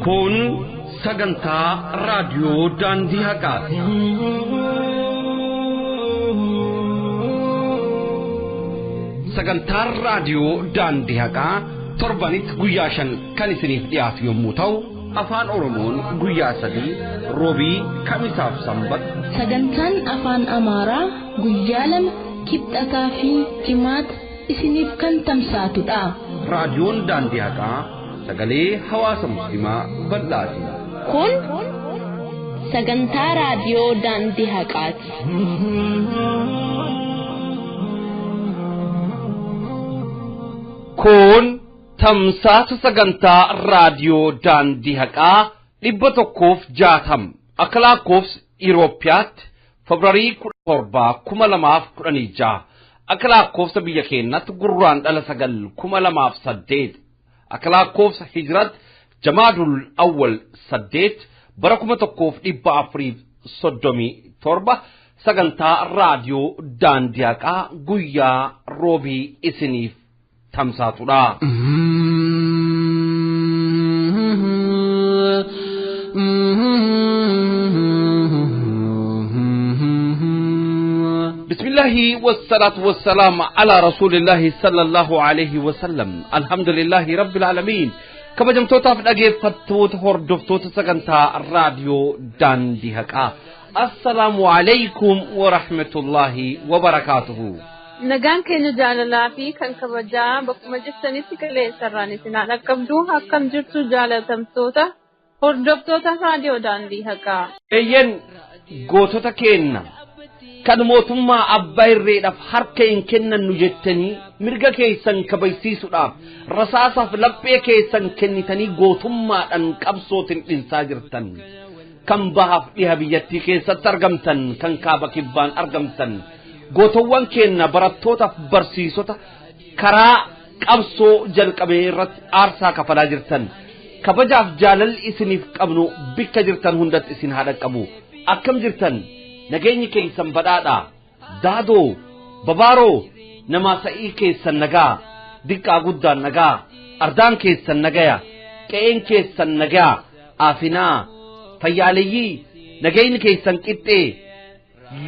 Kun sagantaa raadiyoo daandii haqaati. Sagantaan raadiyoo daandii haqaa torbanitti guyyaa 5 kan isiniif dhiyaatu yommuu ta'u, afaan Oromoon guyyaa 3 roobii kamisaaf sanbata. Sagantaan afaan Amaaraa guyyaa 2 kibxataa fi jimaata isiniif kan tamsaatudha. Raadiyoon daandii haqaa sagalee hawaasa musliimaa bal'aati. Kun sagantaa raadiyoo daandii haqaati. Kun tamsaasa sagantaa raadiyoo daandii haqaa 160 akka lakkoofsa Itoophiyaatti Febraarii 17 2016 akka lakkoofsa biyya keenyaatti gurraandhala 9 2008 akka lakkoofsa Hijiraatti Jamaadul Awwal 8 bara 1437 sagantaa raadiyoo daandii haqaa guyyaa roobii isiniif tamsaatudha. بسم الله والصلاة والسلام على رسول الله صلى الله عليه وسلم. الحمد لله رب العالمين. كما جمتوتا في الأجيب فتوت هردفتوت سكنتا الراديو داندي هكا. السلام عليكم ورحمة الله وبركاته. Nagaan keenya jaalalaa fi kan kabajaa bakkuma jirtanitti qilleensarraan isin haa dhaqqabdu. Akkam jirtu jaalatamtoota hordoftoota raadiyoo daandii haqaa. Eeyyen gootota keenya kan mootummaa abbaa irreedhaaf harka hin kennannu jettanii mirga keessan kabajsiisuudhaaf rasaasaaf laphee keessan kennitanii gootummaadhaan qabsootiin dhinsaa jirtan. Kan bahaaf dhiha biyyattii keessatti argamtan, kan kaaba kibbaan argamtan. Gootowwan keenya barattootaaf barsiisota karaa qabsoo jalqabee irratti aarsaa kafalaa jirtan. Kabajaaf jaalalli isiniif qabnu bikka jirtan hundatti isin haa dhaqqabu. Akkam jirtan nageenyi keessan badhaadhaa, daadoo, babaaroo, namaa sa'ii keessan nagaa, diqqaa guddaan nagaa, ardaan keessan nagaya, qe'een keessan nagaa, aafinaa, fayyaaleeyyii, nageenyi keessan qixxee.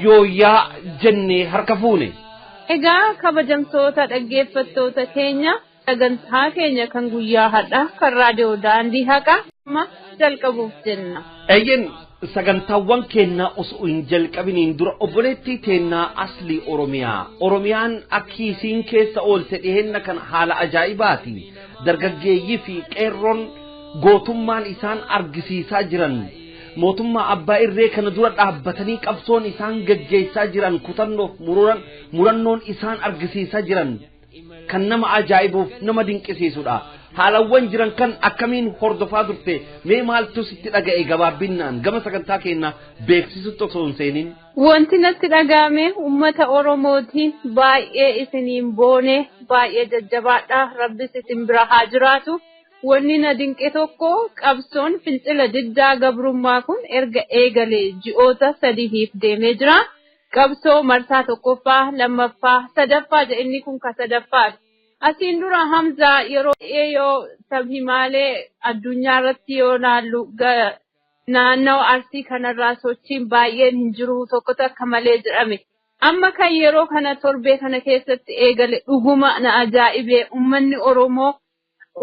Yooyaa jennee harka fuune. Egaa kabajamtoota dhaggeeffattoota keenya sagantaa keenya kan guyyaa har'aa kan raadiyoo daandii haqaa amma jalqabuuf jenna. Eeyyen sagantaawwan keenya osoo hin jalqabiniin dura obboleettii teennaa aslii Oromiyaan akkiisiin keessa oolte dhiheenna kan haala ajaa'ibaati. Dargaggeeyyii fi qeerroon gootummaan isaan argisiisaa jiran. Mootummaa abbaa irree kana dura dhaabbatanii qabsoon isaan gaggeessaa jiran kutannoof murannoon isaan argisiisaa jiran kan nama ajaa'ibuuf nama dinqisiisudha. Haalawwan jiran kan akkamiin hordofaa turte mee maaltu sitti dhaga'e gabaabbinaan gama sagantaa keenya beeksisutti osoo hin seeniin. Wanti natti dhaga'ame uummata Oromootiin baay'ee isiniin boone baay'ee jajjabaadha. Rabbis isin bira haa jiraatu. Wanni na dinqe tokko qabsoon fincila diddaa gabrummaa kun erga eegalee ji'oota 3 deemee jira. Qabsoo marsaa 1ffaa, 2ffaa, 3ffaa jedhanii kun ka 3ffaati. Asiin dura Hamzaa yeroo sabhimaalee addunyaa irratti yoo naallu naannoo Arsii kanarraa sochiin baay'een hin jiru tokko takka malee jedhame. Amma kan yeroo kana torbee kana keessatti eegale dhuguma na ajaa'ibee uummanni Oromoo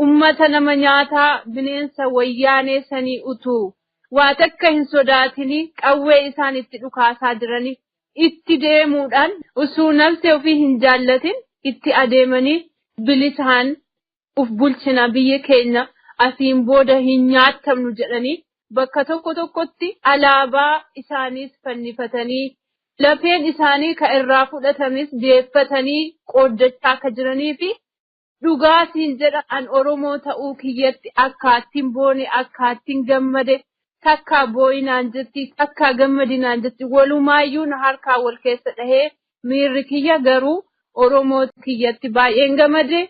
ummata nama nyaataa bineensa wayyaanee sanii utuu waa takka hin sodaatini qawwee isaan itti dhukaasaa jiranii itti deemuudhaan usuu nafse ofii hin jaallatin itti adeemanii bilisaan uf bulchina biyya keenya asiin booda hin nyaatamnu jedhanii bakka tokkotti alaabaa isaaniis fannifatanii lafeen isaanii ka irraa fudhatamis deeffatanii qooddachaa akka jiranii fi dhugaatiin jedha an Oromoo ta'uu kiyyatti akkaattiin boone akkaattiin gammade takka booyinaan jetti takka gammadinaan jetti walumaayyuu na harkaa wal keessa dhahee miirri kiyya garuu Oromoo kiyyatti baay'een gammade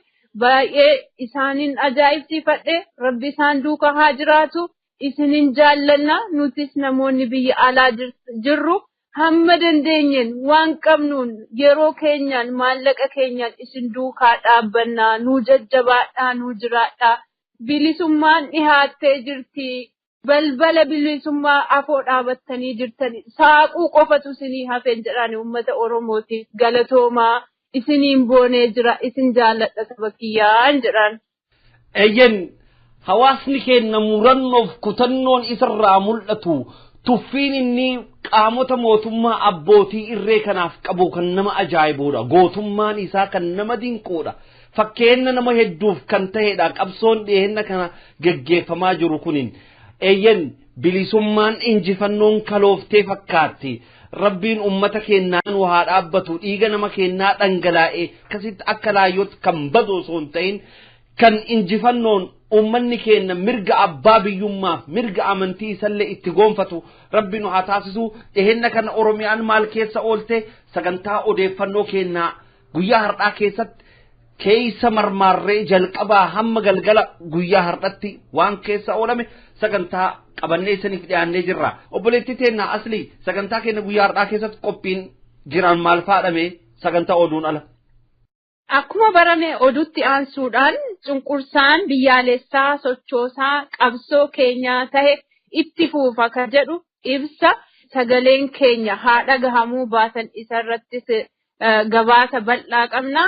baay'ee isaaniin ajaa'ibsiifadhe rabbi isaan duuka haa jiraatu isinin jaallanna nutis namoonni biyya alaa jirru hamma dandeenyen waan qabnuun yeroo keenyaan maallaqa keenyaan isin duukaa dhaabbannaa nu jajjabaadhaa nu jiraadhaa bilisummaan dhihaattee jirti. Balbala bilisummaa afoo dhaabattanii jirtani. Saaquu qofatu isinii hafeen jedhani uummata Oromootiif galatoomaa isiniin boonee jira isin jaalladha saba kiyyaan jedhan. Eyyen hawaasni keenya murannoof kutannoon isarraa mul'atu tuffiin inni qaamota mootummaa abbootii irree kanaaf qabu kan nama ajaa'ibuudha. Gootummaan isaa kan nama dinquudha. Fakkeenya nama hedduuf kan ta'edha. Qabsoon dhiyeenya kana geggeeffamaa jiru kunin. Eyyen bilisummaan injifannoon kalooftee fakkaatti. Rabbiin ummata keenyaan waa dhaabbatu dhiiga nama keenyaa dhangalaa'ee akkasitti akka laayyootti kan badu osoo hin ta'in kan injifannoon ummanni keenya mirga abbaa biyyummaaf mirga amantii isallee itti goonfatu Rabbiin haa taasisu. Dhiheenya kana Oromiyaan maal keessa oolte sagantaa odeeffannoo keenyaa guyyaa har'aa keessatti keessa marmaarree jalqabaa hamma galgala guyyaa har'atti waan keessa oolame sagantaa qabannee isiniif dhiyaannee jirra. Obboleettii teennaa Aslii sagantaa keenya guyyaa har'aa keessatti qophiin jiran maal faadhame sagantaa oduun ala. Akkuma barame oduutti aansuudhaan cunqursaan biyyaalessaa sochoosaa qabsoo keenyaa tahe itti fuufa kan jedhu ibsa sagaleen keenya haa dhagahamuu baatan isarrattis gabaasa bal'aa qabna.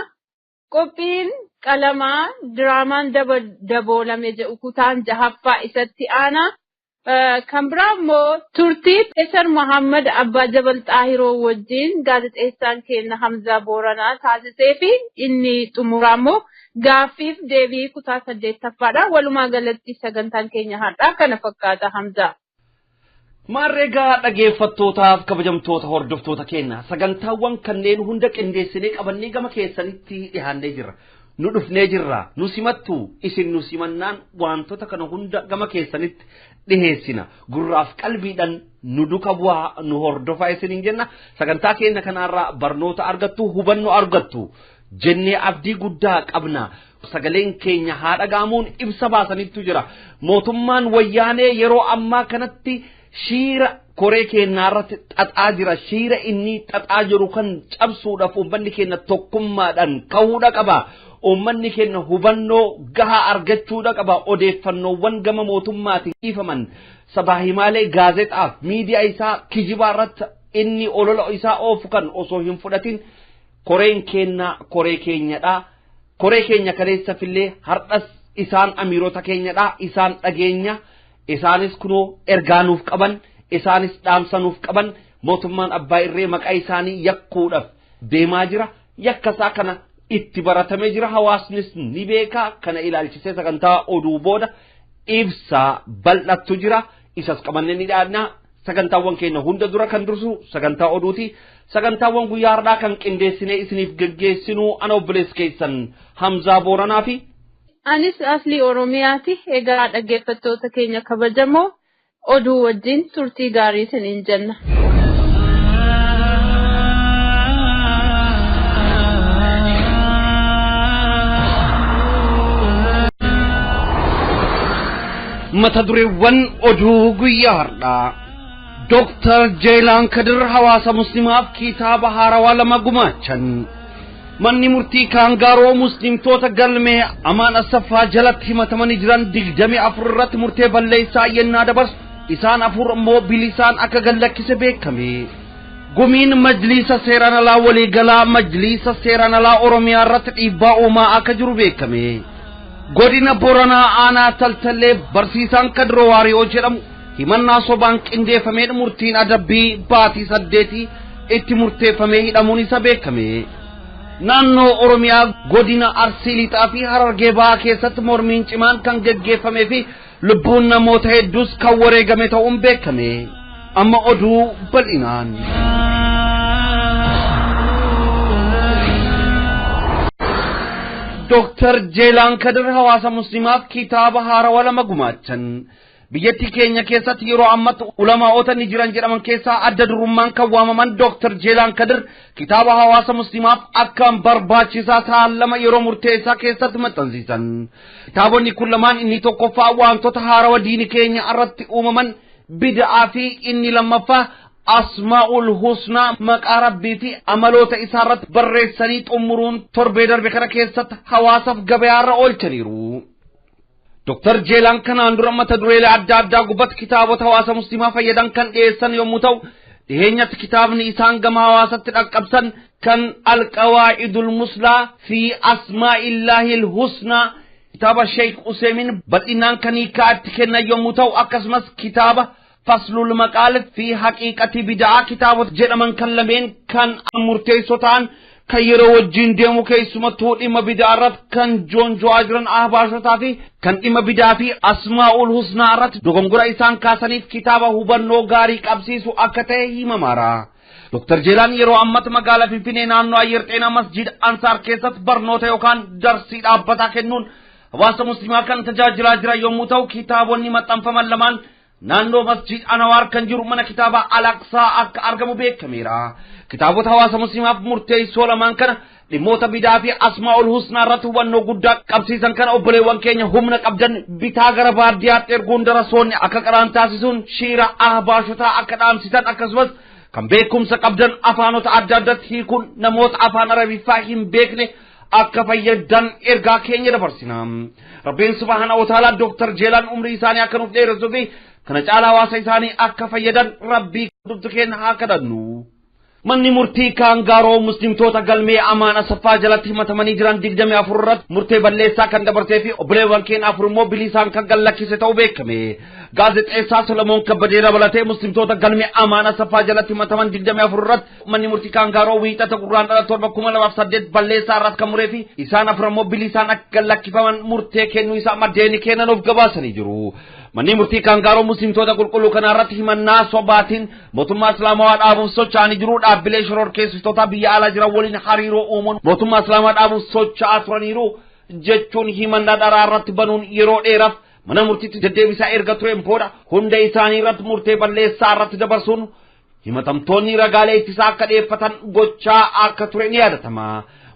Qophiin qalamaa diraamaan daboolame jedhu kutaan jahaffaa isatti aana. Kan biraa immoo turtii Profeesar Muhammad Abbaa Jabal Xaahiroo wajjin gaazexeessaan keenya Hamzaa Booranaa taasisee fi inni xumuraa immoo gaaffiif deebii kutaa 8ffaadha. Walumaa galatti sagantaan keenya har'aa kana fakkaata Hamzaa. Maarreegaa dhageeffattootaaf kabajamtoota hordoftoota keenya sagantaawwan kanneen hunda qindeessinee qabannee gama keessanitti dhiyaannee jirra. Nu dhufnee jirra. Nu simattu isin nu simannaan wantoota kana hunda gama keessanitti dhiheessina. Gurraaf qalbiidhaan nu duka bu'aa nu hordofaa isiniin jenna. Sagantaa keenya kanarraa barnoota argattu hubannoo argattu jennee abdii guddaa qabna. Sagaleen keenya haa dhagaamuun ibsa baasanitti jira. Mootummaan wayyaanee yeroo ammaa kanatti shiira koree keenyaa irratti xaxaa jira. Shiira inni xaxaa jiru kan cabsuudhaaf uummanni keenya tokkummaadhaan ka'uudha qaba. Uummanni keenya hubannoo gahaa argachuudha qaba. Odeeffannoowwan gama mootummaatiin dhiifaman sabaa himaalee gaazexaaf miidiyaa isaa kijibaa irratti inni olola isaa oofu kan osoo hin fudhatin koreen keenya koree keenyadha. Koree keenya kaleessa fillee har'as isaan amiirota keenyadha. Isaan dhageenya. Isaanis kunoo ergaanuuf qaban. Isaanis dhaamsanuuf qaban. Mootummaan abbaa irree maqaa isaanii yakkuudhaaf deemaa jira. Yakkasaa kana itti baratamee jira. Hawaasnis ni beeka. Kana ilaalchisee sagantaa oduu booda ibsaa bal'attu jira. Isas qabannee ni dhiyaanna. Sagantaawwan keenya hunda dura kan dursu sagantaa oduuti. Sagantaawwan guyyaa har'aa kan qindeessinee isiniif geggeessinu ana obboleessa keessan Hamzaa Booranaa fi anis Aslii Oromiyaati. Egaa dhaggeeffattoota keenya kabajamoo oduu wajjin turtii gaarii isiniin jenna. mata dureewwan oduu guyyaa har'aa. Dr. Jeelaan Kadir hawaasa muslimaaf kitaaba haarawaa lama gumaachan. Manni murtii kaangaaroo muslimtoota galmee Amaan Asaffaa jalatti himatamanii jiran 24 irratti murtee balleessaa yennaa dabarsu isaan 4 immoo bilisaan akka gallakkise beekame. Gumiin majlisa seeraan alaa waliigalaa majlisa seeraan alaa Oromiyaa irratti dhiibbaa uumaa akka jiru beekame. Godina Booranaa aanaa Taltallee barsiisaan Kadiroo Waariyoo jedhamu himannaa sobaan qindeeffamee murtiin adabbii baatii 8 itti murteeffamee hidhamuun isa beekame. Naannoo Oromiyaa godina Arsii Lixaa fi Harargee Bahaa keessatti mormiin cimaan kan geggeeffamee fi lubbuun namoota hedduus kan wareegame ta'uun beekame. Amma oduu bal'inaan. Dr. Jeelaan Kadir hawaasa muslimaaf kitaaba haarawaa lama gumaachan. Biyyattii keenya keessatti yeroo ammatti ulamaa'ota ni jiran jedhaman keessaa adda durummaan kan waamaman Dr. Jeelaan Kadir kitaaba hawaasa muslimaaf akkaan barbaachisaa ta'an lama yeroo murteessaa keessatti maxxansiisan. Kitaabonni kun lamaan inni tokkoffaa wantoota haarawaa diini keenya irratti uumaman bid'aa fi inni lammaffaa Asmaa'ul Husnaa maqaa Rabbii fi amaloota isaa irratti barreessanii xumuruun torbee darbe kana keessatti hawaasaaf gabayaarra oolchaniiru. Dr. Jeelaan kanaan dura mata dureelee adda addaa gubbatti kitaabota hawaasa musliimaa fayyadan kan dhiyeessan yommuu ta'u dhiheenyatti kitaabni isaan gama hawaasatti dhaqqabsan kan Al-Qawaa'idul Muslaa fi Asmaa'illahil Husnaa kitaaba Sheikh Useymin bal'inaan kan hiikaatti kennan yommuu ta'u akkasumas kitaaba Faslul Maqaal fi Haqiiqati Bid'aa kitaabota jedhaman kan lameen kan murteessoo ta'an kan yeroo wajjin deemu keessumattuu dhimma bid'aa irratti kan joonjo'aa jiran ahbaashotaa fi kan dhimma bid'aa fi Asmaa'ul Husnaa irratti dogongora isaan kaasaniif kitaaba hubannoo gaarii qabsiisu akka ta'e himamaara. Dr. Jeelaan yeroo ammatti magaalaa Finfinnee naannoo Ayyer Xeenaa Masjid Ansaar keessatti barnoota yookaan darsii dhaabbataa kennuun hawaasa musliimaa kan tajaajilaa jiran yommuu ta'u kitaabonni maxxanfaman lamaan naannoo Masjid Anwaar kan jiru mana kitaaba Al-Aqsaa akka argamu beekameera. Kitaabota hawaasa musliimaaf murteessoo lamaan kana dhimmoota bid'aa fi Asmaa'ul Husnaa irratti hubannoo guddaa qabsiisan kana obboleewwan keenya humna qabdan bitaa gara baadiyyaatti erguun darasoonni akka qaraan taasisuun shiira ahbaashotaa akka dhaamsisan akkasumas kan beekumsa qabdan afaanota adda addaatti hiikuun namoota afaan arabiffaa hin beekne akka fayyadan ergaa keenya dabarsina. Rabbiin subhaanahu wa ta'aala Dr. Jeelaan umrii isaanii akka nuuf dheeressuu fi kana caalaa hawaasa isaanii akka fayyadan rabbii dubbii keenya haa kadhannu. Manni murtii kaangaaroo muslimtoota galmee Amaan Asaffaa jalatti himatamanii jiran 24 irratti murtee balleessaa kan dabarsee fi obboleewwan keenya afur immoo bilisaan kan gallakkise ta'uu beekame. Gaazexeessaa Solomoon Kabbadee dabalatee muslimtoota galmee Amaan Asaffaa jalatti himataman 24 irratti manni murtii kaangaaroo wiixata gurraandhala 7/2008 balleessaa irratti kan muree fi isaan afur immoo bilisaan akka gallakkifaman murtee kennuu isaa maddeeni kennanuuf gabaasanii jiru. Manni murtii kaangaaroo muslimtoota qulqulluu kana irratti himannaa sobaatiin mootummaa islaamaa dhaabuuf socho'anii jiru dhaabbilee shororkeessitoota biyya alaa jiran waliin hariiroo uumuun mootummaa islaamaa dhaabuuf socho'aa turaniiru jechuun himannaa dharaa irratti banuun yeroo dheeraaf mana murtiitti deddeebisaa erga tureen booda hunda isaanii irratti murtee balleessaa irratti dabarsuun himatamtoonni ragaalee ittisaa akka dhiyeeffatan gochaa akka ture ni yaadatama.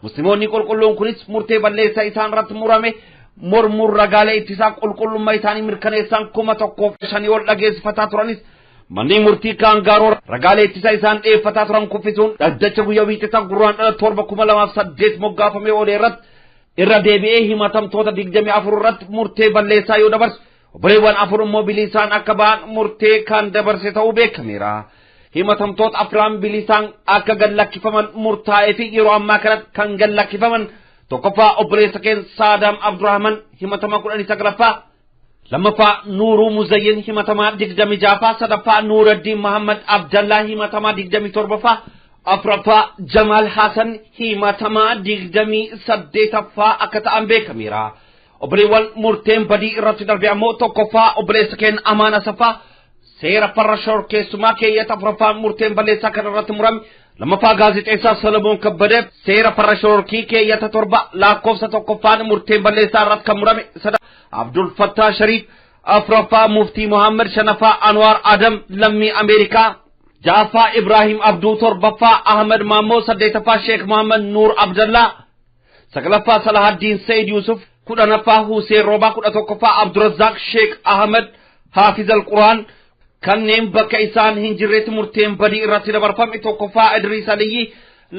Musliimoonni qulqulluun kunis murtee balleessaa isaan irratti murame mormur ragaalee ittisaa qulqullummaa isaanii mirkaneessan 1,500 ol dhageessifataa turanis manni murtii kaangaaroo ragaalee ittisaa isaan dhiyeeffataa turan kuffisuun dhaddacha guyyaa wiixataa gurraandhala 7/2008 moggaafamee oole irratti irra deebi'ee himatamtoota 24 irratti murtee balleessaa yoo dabarsu obboleewwan afur immoo bilisaan akka ba'an murtee kan dabarse ta'uu beekameera. Himatamtoota afran bilisaan akka gallakkifaman murtaa'ee fi yeroo ammaa kanatti kan gallakkifaman tokkoffaa obboleessa keenya Saadam Abdurrahman himatama 19ffaa lammaffaa Nuuruu Muzayyin himatama 26ffaa sadaffaa Nuuraddiin Muhammad Abdallah himatama 27ffaa afraffaa Jamal Hasan himatama 28ffaa akka ta'an beekameera. Obboleewwan murteen badii irratti darbe ammoo tokkoffaa obboleessa keenya Amaan Asaffaa seera farra shororkeessummaa keeyyata afuraffaa murteen balleessaa kana irratti murame lammaffaa gaazexeessaa Solomoon Kabbadee seera farra shororkii keeyyata 7 lakkoofsa tokkoffaan murteen balleessaa irratti kan murame Abdul Fattah Sharif afuraffaa Muftii Muhammad shanaffaa Anwar Adam lammii Ameerikaa jahaffaa Ibrahim Abduu torbaffaa Ahmed Maammoo saddeetaffaa Sheekh Muhammad Nuur Abdallah saglaffaa Salahaddin Said Yusuf kudhanaffaa Hussein Roobaa 11ffaa Abdurrazzaq Sheekh Ahmed Hafiz al-Qur'an kanneen bakka isaan hin jirretti murteen badii irratti dabarfame tokkoffaa Idris Aliyyi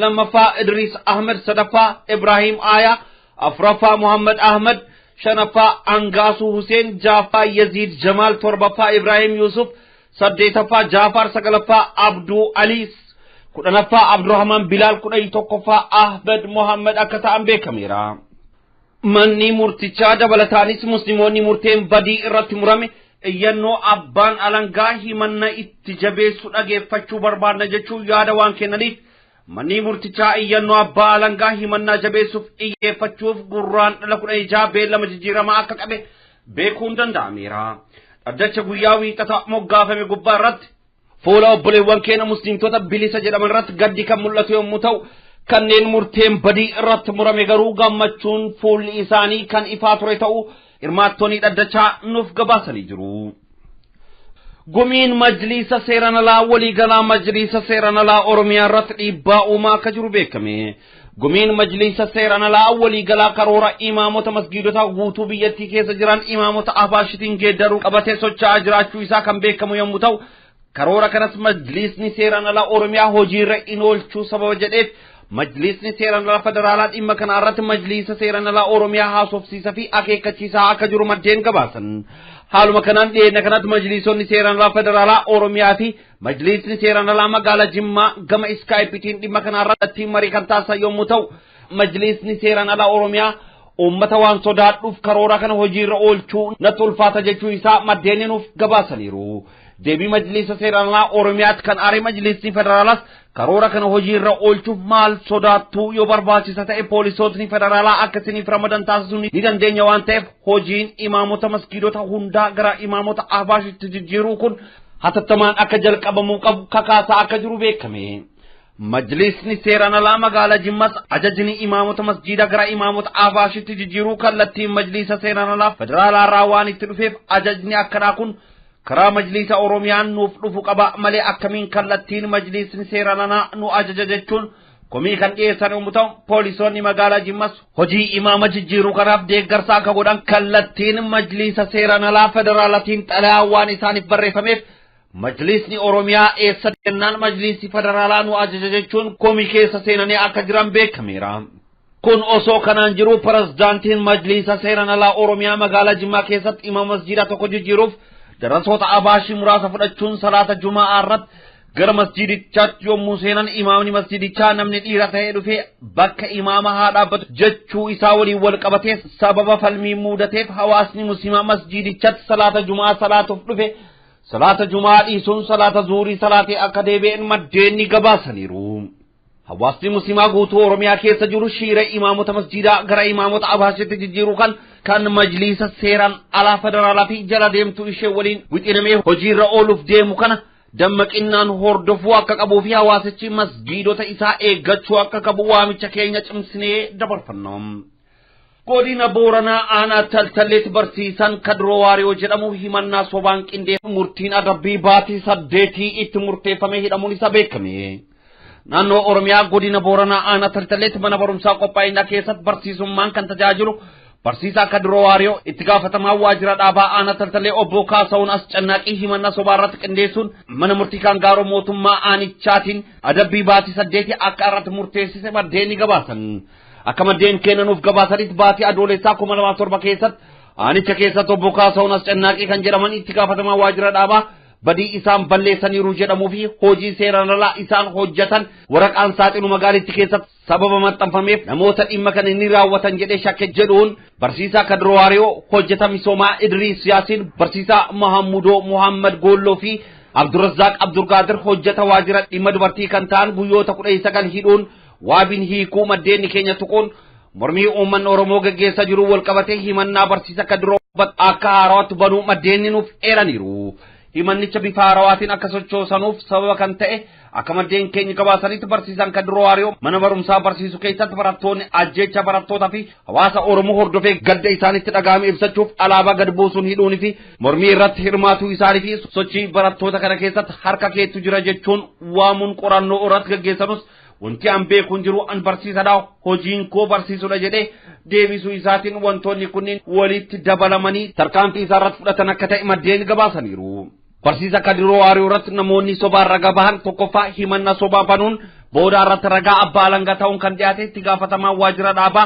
lammaffaa Idris Ahmed sadaffaa Ibrahim Aya afraffaa Muhammad Ahmed shanaffaa Angaasuu Hussein jahaffaa Yazid Jamal torbaffaa Ibrahim Yusuf saddeetaffaa Jaafar sagalaffaa Abduu Ali kudhanaffaa Abdurrahman Bilal 11ffaa Ahmed Muhammad akka ta'an beekameera. Manni murtichaa dabalataanis musliimoonni murteen badii irratti murame iyyannoo abbaan alangaa himanna itti jabeessu dhageeffachuu barbaadna jechuun yaada waan kennaniif manni murtichaa iyyannoo abbaa alangaa himannaa jabeessuuf iyyeeffachuuf gurraandhala 16 beellama jijjiiramaa akka qabe beekuun danda'ameera. Dhaddacha guyyaa wiixataa moggaafame gubbaa irratti fuula obboleewwan keenya musliimtota bilisa jedhaman irratti gaddi kan mul'atu yommuu ta'u kanneen murteen badii irratti murame garuu gammachuun fuulli isaanii kan ifaa ture ta'uu hirmaattonni dhaddachaa nuuf gabaasanii jiru. Gumiin majlisa seeraan alaa waliigalaa majlisa seeraan alaa Oromiyaa irratti dhiibbaa uumaa akka jiru beekame. Gumiin majlisa seeraan alaa waliigalaa karoora imaamota masgiidota guutuu biyyattii keessa jiran imaamota abaashitiin geeddaruu qabatee socho'aa jiraachuu isaa kan beekamu yommuu ta'u karoora kanas majlisni seeraan alaa Oromiyaa hojiirra oolchuu sababa jedheef majlisni seeraan alaa federaalaa dhimma kana irratti majlisa seeraan alaa Oromiyaa haasofsiisa fi akeekkachiisaa akka jiru maddeen gabaasan. Haaluma kanaan dhiyeenya kanatti majlisonni seeraan alaa federaalaa Oromiyaa fi majlisni seeraan alaa magaalaa Jimmaa gama Iskaayipiitiin dhimma kana irratti marii kan taasisan yommuu ta'u, majlisni seeraan alaa Oromiyaa ummata waan sodaadhuuf karoora kana hojiirra oolchuu natti ulfaata jechuu isaa maddeen nuuf gabaasaniiru. Deebii majlisa seeraan alaa Oromiyaatti kan aare majlisni federaalaas karoora kana hojiirra oolchuuf maal sodaattuu yoo barbaachisa ta'e poolisootni federaalaa akkasiniif ramadan taasisuu ni dandeenya waan ta'eef hojiin imaamota masgiidota hundaa gara imaamota ahbaashitti jijjiiruu kun hatattamaan akka jalqabamuu qabu kakaasaa akka jiru beekame. Majlisni seeraan alaa magaalaa Jimmas ajajni imaamota masjiida gara imaamota ahbaashitti jijjiiruu kallattiin majlisa seeraan alaa federaalaa irraa waan itti dhufeef ajajni akkanaa kun karaa majlisa Oromiyaan nuuf dhufu qaba malee akkamiin kallattiin majlisni seeraan alaa nu ajaja jechuun komii kan dhiyeessan yommuu ta'u, poolisoonni magaalaa Jimmas hojii imaama jijjiiruu kanaaf deeggarsa akka godhan kallattiin majlisa seeraan alaa federaalaatiin xalayaa waan isaaniif barreeffameef majlisni Oromiyaa eessa jennaan majlisni federaalaa nu ajaja jechuun komii keessa seenanii akka jiran beekameera. Kun osoo kanaan jiru pirezidaantiin majlisa seeraan alaa Oromiyaa magaalaa Jimmaa keessatti imaama masjiida tokko jijjiiruuf darasoota abaashii muraasa fudhachuun salaata Jumaa irratti gara masjiidichaatti yommuu seenan imaamni masjiidichaa namni dhiira ta'ee dhufee bakka imaama haa dhaabbatu jechuu isaa waliin wal qabatee sababa falmii muudateef hawaasni musliimaa masjiidichaatti salaata Jumaa salaatuuf dhufe salaata Jumaa dhiisuun salaata zuurii salaatee akka deebi'an maddeen gabaasaniiru. Hawaasni musliimaa guutuu Oromiyaa keessa jiru shiira imaamota masjiidaa gara imaamota abaashitti jijjiiruu kan majlisa seeraan alaa federaalaa fi jala deemtuu ishee waliin wixinamee hojiirra ooluuf deemu kana dammaqinaan hordofuu akka qabuu fi hawaasichi masgiidota isaa eeggachuu akka qabu waamicha keenya cimsinee dabarfanna. Godina Booranaa aanaa Taltalleetti barsiisan Kadroo Waariyoo jedhamu himannaa sobaan qindeeffame murtiin adabbii baatii 8 itti murteeffamee hidhamuun isaa beekame. Naannoo Oromiyaa godina Booranaa aanaa Taltalleetti mana barumsaa qophaa'inaa keessatti barsiisummaan kan tajaajilu barsiisaa Kadroo Waariyoo itti gaafatamaa waajjira dhaabaa aanaa Taltallee obbo Kaasaawun Ascannaaqii himannaa sobaa irratti qindeessuun mana murtii kan gaaroo mootummaa aanichaatiin adabbii baatii 8 akka irratti murteessise maddeen gabaasan. Akka maddeen kennanuuf gabaasanitti baatii adoolessaa 2007 keessatti aanicha keessatti obbo Kaasaawun Ascannaaqii kan jedhaman itti gaafatamaa waajjira dhaabaa badii isaan balleessaniiru jedhamuu fi hojii seeraan alaa isaan hojjetan waraqaan saaxinu magaalittii keessatti sababa maxxanfameef namoota dhimma kana ni raawwatan jedhee shakke jedhuun barsiisaa Kadroo Waariyoo hojjeta misoomaa Idriis Yaasiin barsiisaa Mahammudoo Muhammad Goolloo fi Abdurrazzaaq Abdurgaadir hojjeta waajjira dhimma dubartii kan ta'an guyyoota 19 hidhuun waabin hiikuu maddeen keenya tuquun mormii uummanni Oromoo gaggeessaa jiru wal qabatee himannaa barsiisaa Kadroo akka haarawaatti banuu maddeen nuuf eeraniiru. Himannicha bifa haarawaatiin akka sochoosanuuf sababa kan ta'e akka maddeen keenya gabaasanitti barsiisaan Kadroo Waariyoo mana barumsaa barsiisuu keessatti barattoonni ajjeecha barattootaa fi hawaasa Oromoo hordofee gadda isaanitti dhaga'ame ibsachuuf alaabaa gad buusuun hidhuunii fi mormii irratti hirmaatuu isaanii fi sochii barattoota kana keessatti harka keetu jira jechuun waamuun qorannoo irratti gaggeessanus wanti an beekuun jiru an barsiisadhaa hojiin koo barsiisudha jedhee deebisuu isaatiin wantoonni kunniin walitti dabalamanii tarkaanfii isaa irratti fudhatan akka ta'e maddeen gabaasaniiru. Barsiisa Kadroo Waariyoo irratti namoonni sobaan ragaa bahan tokkoffaa himannaa sobaa banuun booda irratti ragaa abbaa alangaa ta'uun kan dhiyaate itti gaafatamaa waajjira dhaabaa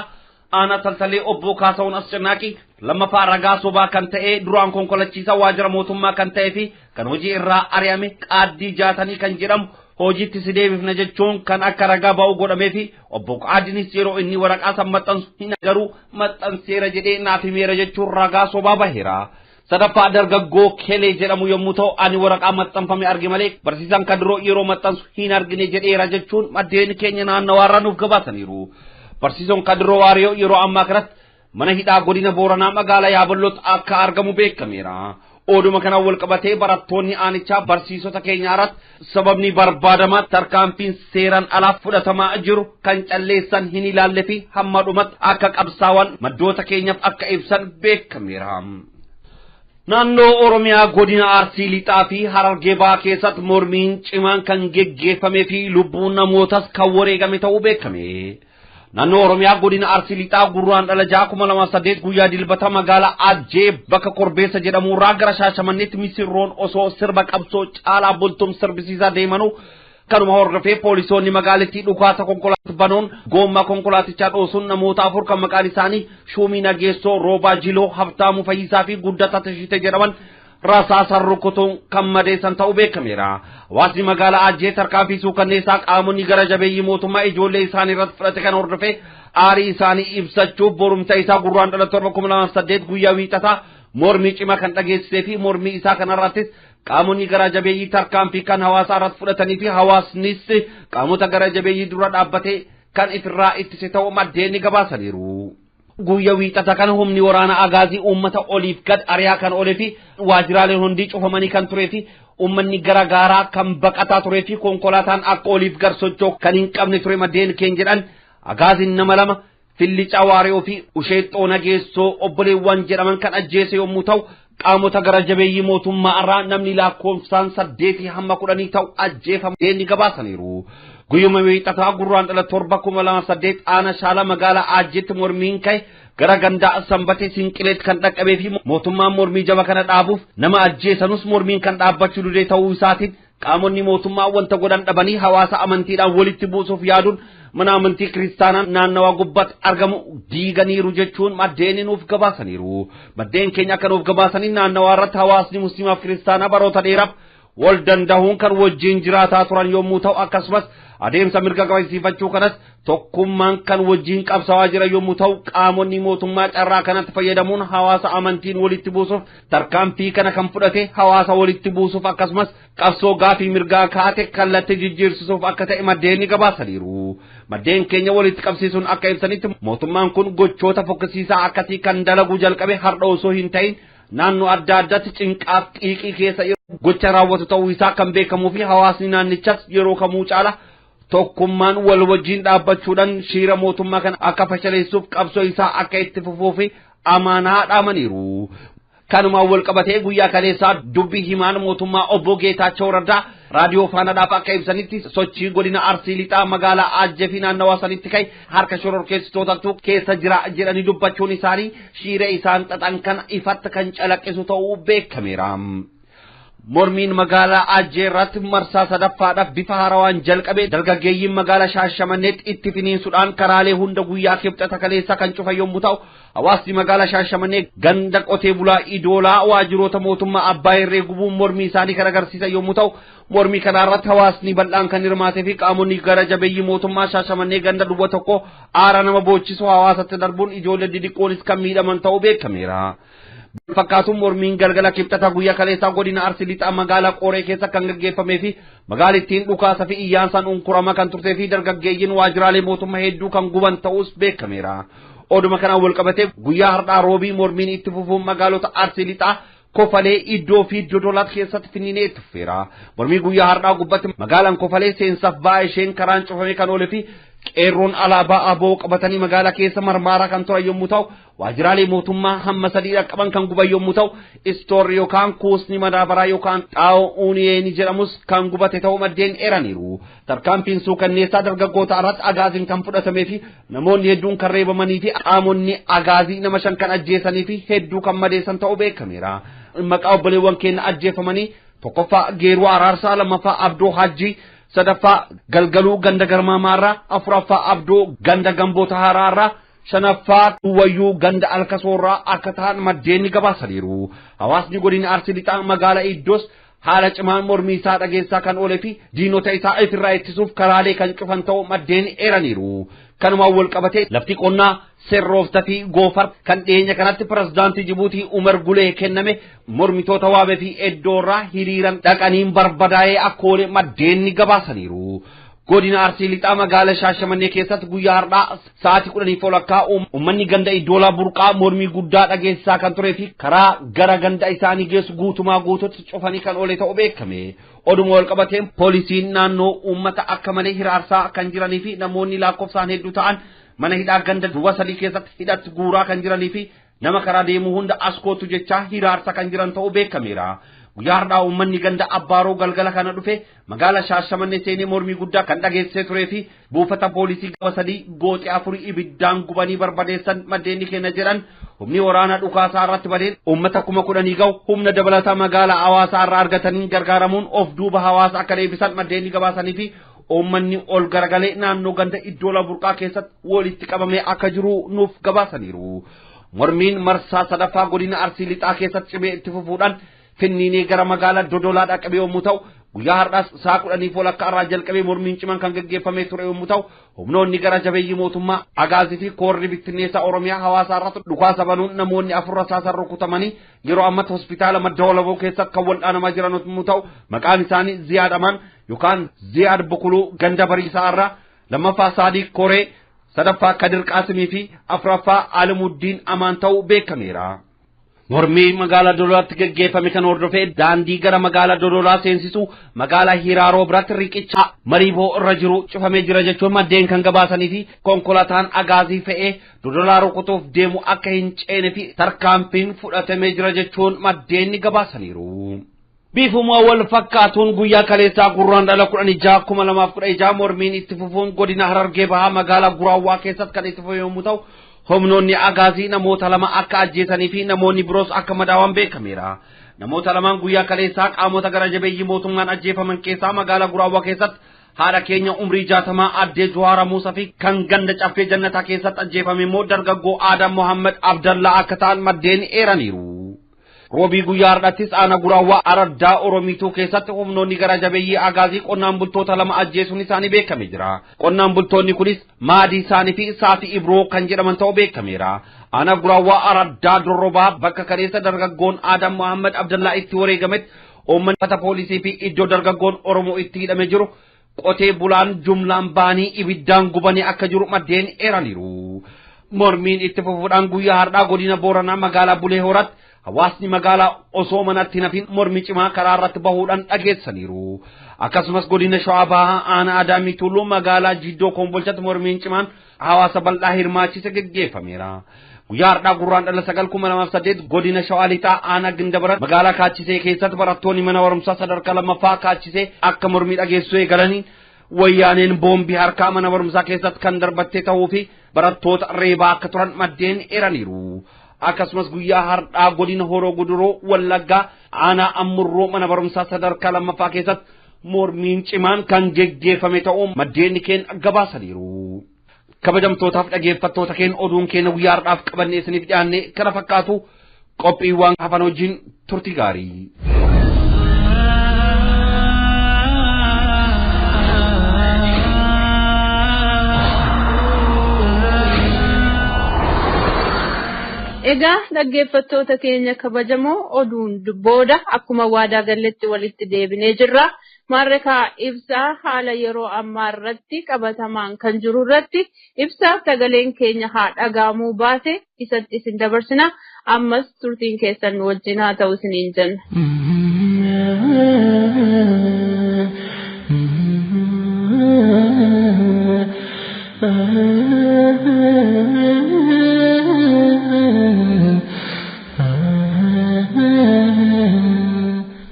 aanaa Taltallee obbo Kaasaawun Ascannaaqii lammaffaa ragaa sobaa kan ta'e duraan konkolachiisaa waajjira mootummaa kan ta'ee fi kan hojii irraa ari'ame Qaaddii Jaatanii kan jedhamu hojiitti si deebifna jechuun kan akka ragaa ba'u godhamee fi obbo Qaaddiinis yeroo inni waraqaa san maxxansu hin garuu maxxanseera jedhee naaf himeera jechuun ragaa sobaa baheera. Sadaffaa dargaggoo Kelee jedhamu yommuu ta'u ani waraqaa maxxanfame arge malee barsiisaan Kadroo yeroo maxxansu hin argine jedheera jechuun maddeen keenya naannawaarraa nuuf gabaasaniiru. Barsiisaan Kadroo Waariyoo yeroo ammaa kanatti mana hidhaa godina Booranaa magaalaa Yaaballootti akka argamu beekameera. Oduma kana wal qabatee barattoonni aanichaa barsiisota keenya irratti sababni barbaadamaa tarkaanfiin seeraan alaa fudhatamaa jiru kan calleessan hin ilaalle fi hamma dhumatti akka qabsaawan maddoota keenyaaf akka ibsan beekameera. Naannoo Oromiyaa godina Arsii Lixaa fi Harargee Bahaa keessatti mormiin cimaan kan geggeeffamee fi lubbuun namootas kan wareegame ta'uu beekame. Naannoo Oromiyaa godina Arsii Lixaa Gurraandhala 2008 guyyaa dilbata magaalaa Ajjee bakka Korbeessa jedhamu irraa gara Shaashamanneetti misirroon osoo sirba qabsoo Caalaa Bultum sirbisiisaa deemanuu kanuma hordofee poolisoonni magaalittii dhukaasa konkolaataa banoon goommaa konkolaatichaa dhoosuun namoota 4 kan maqaan isaanii Shuumii Nageessoo, Roobaa Jiloo, Habtaamuu Fayyisaa fi Guddataa Tashite jedhaman rasaasaan rukutuun kan madeessan ta'uu beekameera. Hawaasni magaalaa Ajjee tarkaanfii suukanneessaa qaamonni gara jabeeyyii mootummaa ijoollee isaanii irratti fudhate kan hordofee aarii isaanii ibsachuuf borumta isaa gurraandhala 2008 guyyaa wiixataa mormii cimaa kan dhageessisee fi mormii isaa kanarrattis qaamonni gara jabeeyyii tarkaanfii kan hawaasaa irratti fudhatanii fi hawaasnis qaamota gara jabeeyyii dura dhaabbatee kan ifirraa ittise ta'uu maddeen gabaasaniiru. Guyyaa wiixata kana humni waraana agaazii uummata oliif gad ari'aa kan oolee fi waajjiraaleen hundi cufamanii kan turee fi uummanni gara gaaraa kan baqataa turee fi konkolaataan akka oliif gar socho'u kan hin qabne ture maddeen keenya jedhan agaaziin nama 2 Fillicaa Waariyoo fi Usheexxoo Nageessoo obboleewwan jedhaman kan ajjeese yommuu ta'u qaamota gara jabeeyyii mootummaa irraa namni lakkoofsaan 8 hamma 10 ta'u ajjeefamanii gabaasaniiru. Guyyuma wiixataa gurraandhala 2008 aana shaala magaalaa Ajjeetti mormiin ka'e gara gandaa Sanbatee Sinqileet kan dhaqqabee fi mootummaan mormii jaba kana dhaabuuf nama ajjeesanus mormiin kan dhaabbachuu didee ta'uu isaatiin qaamonni mootummaa wanta godhan dhabanii hawaasa amantiidhaan walitti buusuuf yaaduun mana amantii kiristaanaa naannawaa gubbaatti argamu diiganiiru jechuun maddeen nuuf gabaasaniiru. Maddeen keenya akka nuuf gabaasanii naannawaa irratti hawaasni musliimaa fi kiristaanaa baroota dheeraaf wal danda'uun kan wajjin jiraataa turan yommuu ta'u akkasumas adeemsa mirga qabachiifachuu kanas tokkummaan kan wajjin qabsaa'aa jira yommuu ta'u qaamonni mootummaa carraa kanatti fayyadamuun hawaasa amantiin walitti buusuuf tarkaanfii kana kan fudhate hawaasa walitti buusuuf akkasumas qabsoo gaafii mirgaa kaate kallattii jijjiirsisuuf akka ta'e maddeen gabaasaniiru. Maddeen keenya walitti qabsiisuun akka ibsanitti mootummaan kun gochoota fokkisiisaa akkasii kan dalaguu jalqabe har'a osoo hin ta'in naannoo adda addaatti cinqaaf qiiqii keessa gocha raawwatu ta'uu isaa kan beekamuu fi hawaasni naannichas yeroo kamuu caala tokkummaan wal wajjin dhaabbachuudhaan shiira mootummaa kana akka fashaleessuuf qabsoo isaa akka itti fufuu fi amaanaa dhaamaniiru. Kanumaan wal qabatee guyyaa kaleessaa dubbii himaan mootummaa obbo Geetaachoo Raddaa raadiyoo Faanaadhaaf akka ibsanitti sochii godina Arsii Lixaa magaalaa Ajjee fi naannawaa sanitti ka'e harka shororkeessitootatu keessa jira jedhanii dubbachuun isaanii shiira isaan xaxan kana ifatti kan calaqqisu ta'uu beekameera. Mormiin magaalaa Ajjee irratti marsaa sadaffaadhaaf bifa haarawaan jalqabee dargaggeeyyiin magaalaa Shaashamanneetti itti finiinsuudhaan karaalee hunda guyyaa kibxata kaleessa kan cufan yommuu ta'u hawaasni magaalaa Shaashamannee ganda qotee bulaa Idoolaa waajjiroota mootummaa Abbaa Irree gubuun mormii isaanii kan agarsiisan yommuu ta'u mormii kana irratti hawaasni bal'aan kan hirmaatee fi qaamonni gara jabeeyyii mootummaa Shaashamannee ganda duwwaa tokko aara nama boochisu hawaasatti darbuun ijoollee didiqqoonis kan miidhaman ta'uu beekameera. Fakkaatuun mormiin galgala kibxata guyyaa kaleessaa godina Arsii Lixaa magaalaa Qoree keessa kan gaggeeffamee fi magaalittiin dhukaasa fi iyyaansaan unkurama kan turtee fi dargaggeeyyiin waajjiraalee mootummaa hedduu kan guban ta'us beekameera. Oduma kanaan wal qabatee guyyaa har'aa roobii mormiin itti fufuun magaalota Arsii Lixaa Kofalee Iddoo fi Dodolaat keessatti finiinee itti fufeera. Mormii guyyaa har'aa gubbatti magaalaan Kofalee seensaaf ba'aa isheen karaan cufamee kan oolee fi qeerroon alaabaa aboo qabatanii magaalaa keessa marmaaraa kan turan yommuu ta'u waajjiraalee mootummaa hamma 3 qaban kan guban yommuu ta'u istoorri yookaan kuusni madaabaraa yookaan xaa'oo uuniyeen jedhamus kan gubate ta'uu maddeen eeraniiru. Tarkaanfiin suukanneessaa dargaggoota irratti agaaziin kan fudhatamee fi namoonni hedduun kan reebamanii fi qaamonni agaazii nama 5 kan ajjeesanii fi hedduu kan madeessan ta'uu beekameera. Maqaa obboleewwan keenya ajjeefamanii tokkoffaa Geeruu Araarsaa, lammaffaa Abdoo Hajjii, sadaffaa Galgaluu ganda Garmaamaarraa, afuraffaa Abdoo ganda Gamboota Haaraarraa, shanaffaa Wayyuu ganda Alkasoorraa akka ta'an maddeen gabaasaniiru. Hawaasni godina Arsii Lixaa magaalaa Iddoos haala cimaan mormii isaa dhageessaa kan oolee fi diinota isaa ifirraa ittisuuf karaalee kan cufan ta'uu maddeen eeraniiru. Kanumaan wal qabatee lafti qonnaa Serrooftaa fi Goofar kan dhiyeenya kanatti pirezidaantii Jibuutii Umar Gulee kenname mormitoota waabee fi eddoorraa hiriiran dhaqaniin barbadaa'ee akka oole maddeen gabaasaniiru. Godina Arsii Lixaa magaalaa Shaashamannee keessatti guyyaa har'aa sa'aatii 10:00 uummanni ganda Idoolaa Burqaa mormii guddaa dhageessaa kan turee fi karaa gara ganda isaanii geessu guutumaa guututti cufanii kan oole ta'uu beekame. Oduma wal qabateen poolisiin naannoo uummata akka malee hiraarsaa kan jiranii fi namoonni lakkoofsaan hedduu ta'an mana hidhaa ganda duwwaa 3 keessatti hidhatti guuraa kan jiranii fi nama karaa deemuu hunda askootu jechaa hiraarsa kan jiran ta'uu beekameera. guyyaadhaa uummanni ganda abbaaroo galgala kana dhufe magaala Shaashamannee seenee mormii guddaa kan dhageessee turee fi buufata poolisii gaba sadii gooxii afurii ibiddaan gubanii barbadeessan maddeenni keenya jedhan humni waraanaa dhukaasaa irratti badeen uummata 10,000 ga'u humna dabalataa magaala hawaasaa irraa argataniin gargaaramuun of duuba hawaasa akka deebisan maddeenni gabaasanii fi uummanni ol garagalee naannoo ganda iddoo Laburqaa keessatti walitti qabamee akka jiru nuuf gabaasaniiru. Mormiin marsaa sadaffaa godina Arsii Lixaa keessatti cimee itti fufuudhaan finniinee gara magaalaa Dodolaa dhaqabee yommuu ta'u guyyaa har'aas saa 10 walakkaa irraa jalqabee mormiin cimaan kan gaggeeffamee ture yommuu ta'u humnoonni gara jabeeyyii mootummaa agaazii fi koorri bittinneessaa Oromiyaa hawaasaa irratti dhukaasa banuun namoonni 4 rasaasan rukutamanii yeroo ammatti hospitaala Madda Walaboo keessatti kan wal'aanamaa jiran yommuu ta'u maqaan isaanii Ziyaad Amaan yookaan Ziyaad Bukuluu ganda Bariisaa irraa lammaffaa Saadiq Koree sadaffaa Kadir Qaasimii fi afuraffaa Alimuddin Amaan ta'uu beekameera. Mormii magaalaa Dodolaatti gaggeeffame kan hordofee daandii gara magaalaa Dodolaa seensisu magaalaa Hiraaroo biratti riqicha Mariiboo irra jiru cufamee jira jechuun maddeen kan gabaasanii fi konkolaataan agaazii fe'ee Dodolaa rukutuuf deemu akka hin ceene fi tarkaanfiin fudhatamee jira jechuun maddeen gabaasaniiru. Bifuma wal fakkaatuun guyyaa kaleessaa gurraandhala 16,2016 mormiin itti fufuun godina Harargee Bahaa magaalaa Guraawwaa keessatti kan itti fufe yommuu ta'u humnoonni agaazii namoota 2 akka ajjeesanii fi namoonni biroos akka madaawan beekameera. Namoota 2 guyyaa kaleessaa qaamota gara jabeeyyii mootummaan ajjeefaman keessaa magaalaa Guraawwaa keessatti haadha keenya umrii 60 addee Juwaara Muusaa fi kan ganda Caffee Jannataa keessatti ajjeefame immoo dargaggoo Aadam Mohammed Abdallaa akka ta'an maddeen eeraniiru. Roobii guyyaa har'aattis aana Guraawwaa Araddaa Oromiituu keessatti humnoonni gara jabeeyyii agaazii qonnaan bultoota 2 ajjeesuun isaanii beekame jira. Qonnaan bultoonni kunis Maadii isaanii fi Saafi Ibroo kan jedhaman ta'uu beekameera. Aana Guraawwaa Araddaa Dorrobaa bakka kaleessa dargaggoon Aadam Mohammed Abdallaa itti wareegametti uummanni fata poolisii fi iddoo dargaggoon Oromoo itti hidhamee jiru qotee bulaan jumlaan baanii ibiddaan gubanii akka jiru maddeen eeraniiru. Mormiin itti fufuudhaan guyyaa har'aa godina Booranaa magaalaa Bulee Horatti hawaasni magaalaa osoo manatti nafin mormi cimaa karaa irratti bahuudhaan dhageessaniiru. Akkasumas godina Shawaa Bahaa aanaa Adaamii Tulluu magaalaa Jiddoo Kombolchatti mormiin cimaan hawaasa bal'aa hirmaachise gaggeeffameera. Guyyaa har'aa gurraandhala 9,2008 godina Shawaa Lixaa aanaa Gindabarat magaalaa Kaachisee keessatti barattoonni mana barumsaa sadarkaa 2ffaa Kaachisee akka mormii dhageessuu eegalanii wayyaaneen boombii harkaa mana barumsaa keessatti kan darbattee ta'uu fi barattoota reebaa akka turan maddeen eeraniiru. Akkasumas guyyaa har'aa godina Horoo Guduroo Wallaggaa aanaa Ammurroo mana barumsaa sadarkaa 2ffaa keessatti mormiin cimaan kan geggeeffame ta'uu maddeen keenya gabaasaniiru. Kabajamtootaaf dhageeffattoota keenya oduun keenya guyyaa har'aaf qabannee isiniif dhiyaanne kana fakkaatu qophiiwwan hafan wajjin turtii gaarii. Egaa dhaggeeffattoota keenya kabajamoo oduun booda akkuma waadaa galletti walitti deebinee jirra. Maarreekaa ibsaa haala yeroo ammaa irratti qabatamaan kan jiru irratti ibsaa sagaleen keenya haa dhagaamuu baase isatti isin dabarsina. Ammas turtiin keessan nu wajjin haa ta'u isiniin jenna.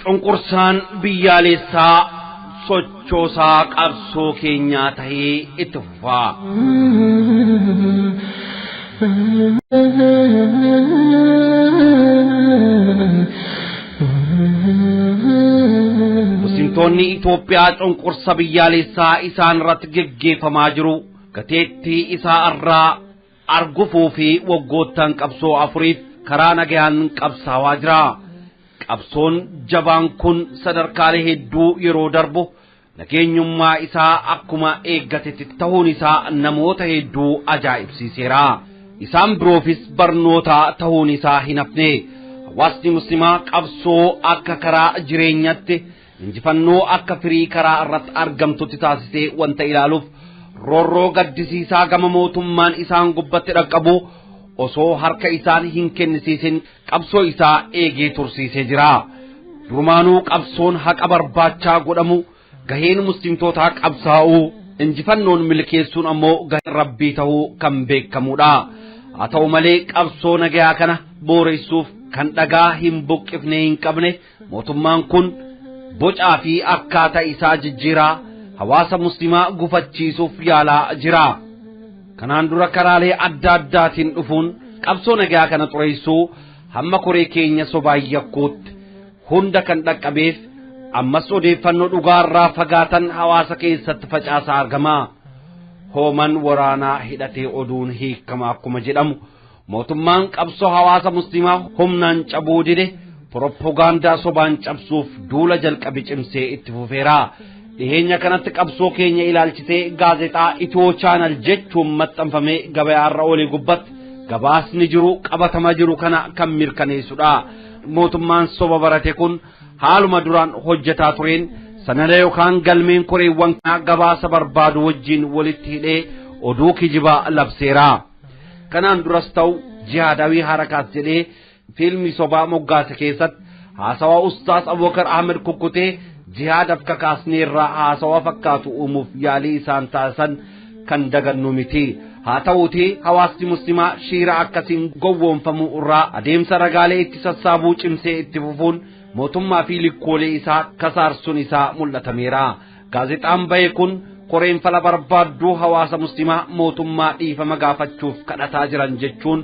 Cunqursaan biyyaalessaa sochoosaa qabsoo keenyaa tahee itti fufaa. Musliimtonni Itoophiyaa cunqursa biyyaalessaa isaan irratti geggeeffamaa jiru gateettii isaa irraa argufuu fi waggoottan qabsoo afuriif karaa nagayaan qabsaawaa jira. Qabsoon jabaan kun sadarkaalee hedduu yeroo darbu nageenyummaa isaa akkuma eeggatetti ta'uun isaa namoota hedduu ajaa'ibsiiseera. Isaan biroofis barnoota ta'uun isaa hin hafne. Hawaasni muslimaa qabsoo akka karaa jireenyatti injifannoo akka firii karaa irratti argamtutti taasisee wanta ilaaluuf roorroo gaddisiisaa gama mootummaan isaan gubbatti dhaqqabu osoo harka isaan hin kennisiisin qabsoo isaa eegee tursiisee jira. Durumaanuu qabsoon haqa barbaachaa godhamu gaheen muslimtootaa qabsaa'uu injifannoon milkeessuun ammoo gaheen rabbii ta'uu kan beekamudha. Haa ta'u malee qabsoo nagayaa kana booreessuuf kan dhagaa hin buqqifne hin qabne mootummaan kun bocaa fi akkaataa isaa jijjiiraa hawaasa muslimaa gufachiisuuf yaalaa jira. kanaan dura karaalee adda addaatiin dhufuun qabsoo nagaa kana xureessuu hamma koree keenya sobaayyakkootti hunda kan dhaqqabeef ammas odeeffannoo dhugaarraa fagaatan hawaasa keessatti facaasaa argamaa. hooman waraanaa hidhatee oduun hiikama akkuma jedhamu mootummaan qabsoo hawaasa muslimaa humnaan cabuu dide propagaandaa sobaan cabsuuf duula jalqabe cimsee itti fufeera. dhiheenya kanatti qabsoo keenya ilaalchisee gaazexaa Itiyoo Chaanal jechuun maxxanfamee gabayaarra olee gubbatti gabaasni jiru qabatama jiru kana kan mirkaneessudha. mootummaan soba barate kun haaluma duraan hojjetaa tureen sanada yookaan galmeen koreewwan gabaasa barbaadu wajjin walitti hidhee oduu kijibaa labseera. kanaan duras ta'u jihaadawii harakaat jedhee fiilmii sobaa moggaase keessatti haasawaa ustaas Abubakar Ahmed Kukkutee jihaadaaf kakaasneerraa haasawaa fakkaatu uumuuf yaalii isaan taasisan kan dagannu miti. haa ta'uutii hawaasni muslimaa shiira akkasiin gowwoomfamuu irraa adeemsa ragaalee itti sassaabuu cimsee itti fufuun mootummaa fi likkoolee isaa kasaarsuun isaa mul'atameera. gaazexaan bahe kun koreen fala barbaadduu hawaasa muslimaa mootummaa dhiifama gaafachuuf kadhataa jiran jechuun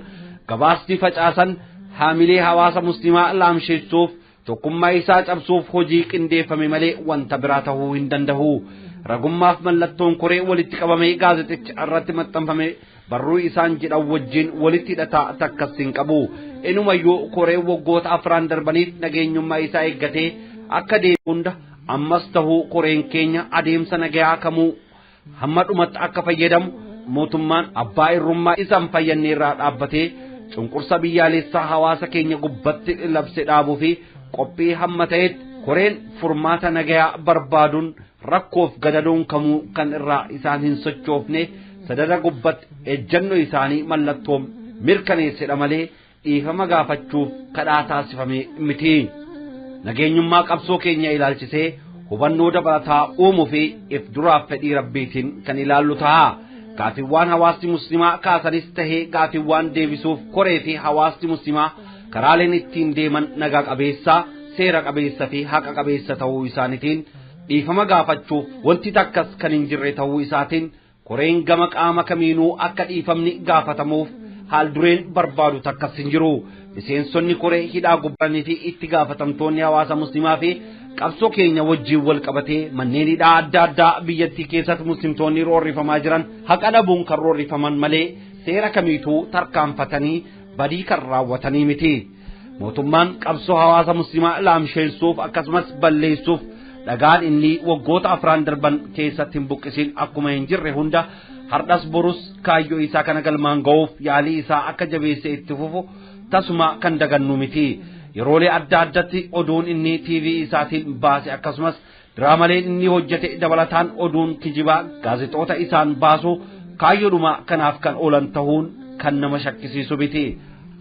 gabaasni facaasan haamilee hawaasa muslimaa laamsheessuuf tokkummaa isaa cabsuuf hojii qindeeffame malee wanta biraa ta'uu hin danda'u. ragummaaf mallattoon koree walitti qabamee gaazexicha irratti maxxanfame barruu isaan jedhan wajjin walitti hidhataa takkas hin qabu. inumayyuu koree waggoota afran darbaniif nageenyummaa isaa eeggatee akka deemu hunda ammas ta'uu koreen keenya adeemsa nagayaa kamuu hamma dhumatti akka fayyadamu mootummaan abbaa irrummaa isaan fayyanneerraa dhaabbatee cunqursa biyyaalessaa hawaasa keenya gubbatti labse dhaabuu fi qophii hamma ta'etti koreen furmaata nagayaa barbaaduun rakkoof gadadoon kamuu kan irraa isaan hin sochoofne sadada gubbatti ejjannoo isaanii mallattoon mirkaneessedha malee dhiifama gaafachuuf kadhaa taasifame miti. nageenyummaa qabsoo keenya ilaalchisee hubannoo dabalataa uumuu fi if duraaf fedhii rabbiitiin kan ilaallu ta'a. gaafiiwwan hawaasni muslimaa kaasanis tahee gaafiiwwan deebisuuf koree fi hawaasni muslimaa karaaleen ittiin deeman nagaa qabeessa seera qabeessa fi haqa qabeessa ta'uu isaaniitiin dhiifama gaafachuuf wanti takkas kan hin jirre ta'uu isaatiin koreen gama qaama kamiinuu akka dhiifamni gaafatamuuf haal dureen barbaadu takkas hin jiru. miseensonni koree hidhaa gubbanii fi itti gaafatamtoonni hawaasa muslimaa fi qabsoo keenya wajjin wal qabatee manneen hidhaa adda addaa biyyattii keessatti muslimtoonni roorrifamaa jiran haqa dhabuun kan roorrifaman malee seera kamiituu tarkaanfatanii badii kan raawwatanii miti. mootummaan qabsoo hawaasa muslimaa laamsheessuuf akkasumas balleessuuf dhagaan inni waggoota afran darban keessatti hin buqqisin akkuma hin jirre hunda hardhas borus kaayyoo isaa kana galmaan ga'uuf yaalii isaa akka jabeesse itti fufu tasuma kan dagannu miti. yeroolee adda addatti oduun inni TV isaatiin baase akkasumas diraamoleen inni hojjete dabalataan oduun kijibaa gaazexoota isaan baasu kaayyoodhuma kanaaf kan oolan ta'uun kan nama shakkisiisu miti.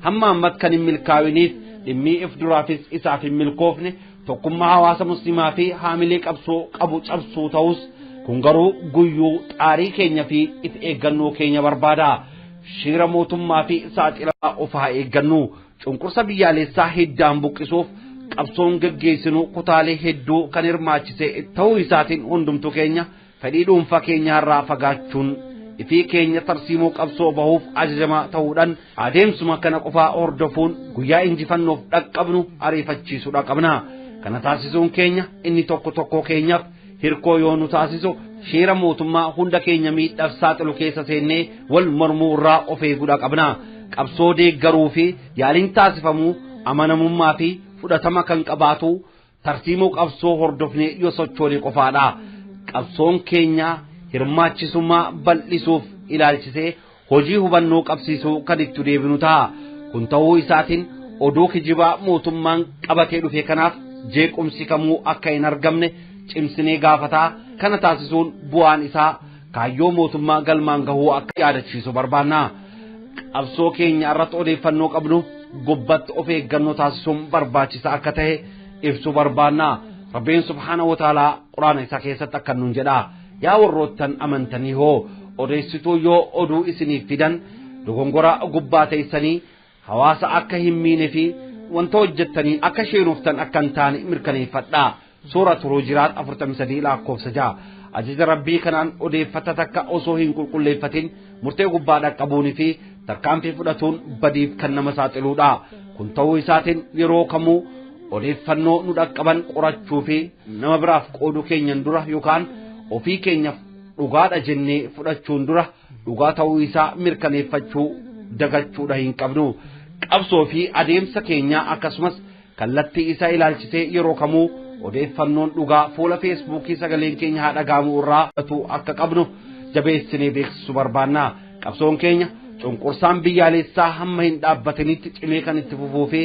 hamma ammatti kan hin milkaa'iniif dhimmi if duraafis isaaf hin milkoofne tokkummaa hawaasa muslimaa fi haamilee qabsoo qabu cabsuu ta'us kun garuu guyyuu xaarii keenya fi itti eeggannoo keenya barbaada. shiira mootummaa fi saaxilaa of haa eeggannu. cunqursa biyyaalessaa hiddaan buqqisuuf qabsoon geggeessinu kutaalee hedduu kan hirmaachise ta'uu isaatiin hundumtu keenya fedhii dhuunfaa keenyaarraa fagaachuun ifii keenya tarsiimoo qabsoo bahuuf ajajamaa ta'uudhaan adeemsuma kana qofaa hordofuun guyyaa injifannoof dhaqqabnu ariifachiisuudha qabna. kana taasisuun keenya inni tokko tokko keenyaaf hirkoo yoo nu taasisu shiira mootummaa hunda keenya miidhaaf saaxilu keessa seennee wal mormuu irraa of eeguudha qabna. qabsoo deeggaruu fi yaaliin taasifamuu amanamummaa fi fudhatama kan qabaatu tartiimoo qabsoo hordofnee yoo sochoolee qofaadha. qabsoon keenya hirmaachisummaa bal'isuuf ilaalchisee hojii hubannoo qabsiisuu kan itti deebinu ta'a. kun ta'uu isaatiin oduu kijibaa mootummaan qabatee dhufe kanaaf jeequmsi kamuu akka hin argamne cimsinee gaafataa. kana taasisuun bu'aan isaa kaayyoo mootummaa galmaan gahuu akka yaadachiisu barbaanna. qabsoo keenya irratti odeeffannoo qabnu gubbatti of eeggannoo taasisuun barbaachisaa akka ta'e ibsu barbaanna. rabbiin subhaanahu wa ta'aalaa quraana isaa keessatti akka nuun jedha yaa warroottan amantanii hoo odeessituu yoo oduu isiniif fidan dogongora gubbaa teessanii hawaasa akka hin miine fi wanta hojjettanii akka sheenuftan akka hin taane mirkaneeffadhaa. Suuratu Hujuuraat 43 lakkoofsa 6. Ajaja Rabbii kanaan odeeffata takka osoo hin qulqulleeffatin murtee gubbaa dhaqqabuunii fi tarkaanfii fudhatuun badiif kan nama saaxiluudha. Kun ta'uu isaatiin yeroo kamuu odeeffannoo nu dhaqqaban qorachuu fi nama biraaf qooduu keenyan dura yookaan ofii keenyaaf dhugaadha jennee fudhachuun dura dhugaa ta'uu isaa mirkaneeffachuu dagachuudha hin qabnu. Qabsoo fi adeemsa keenyaa akkasumas kallattii isaa ilaalchisee yeroo kamuu odeeffannoon dhugaa fuula feesbuukii sagaleen keenya haa dhagaamu irraa akka qabnu jabeessinee beeksisuu barbaanna. Qabsoon keenya cunqursaan biyyaalessaa hamma hin dhaabbatinitti cimee kan itti fufuu fi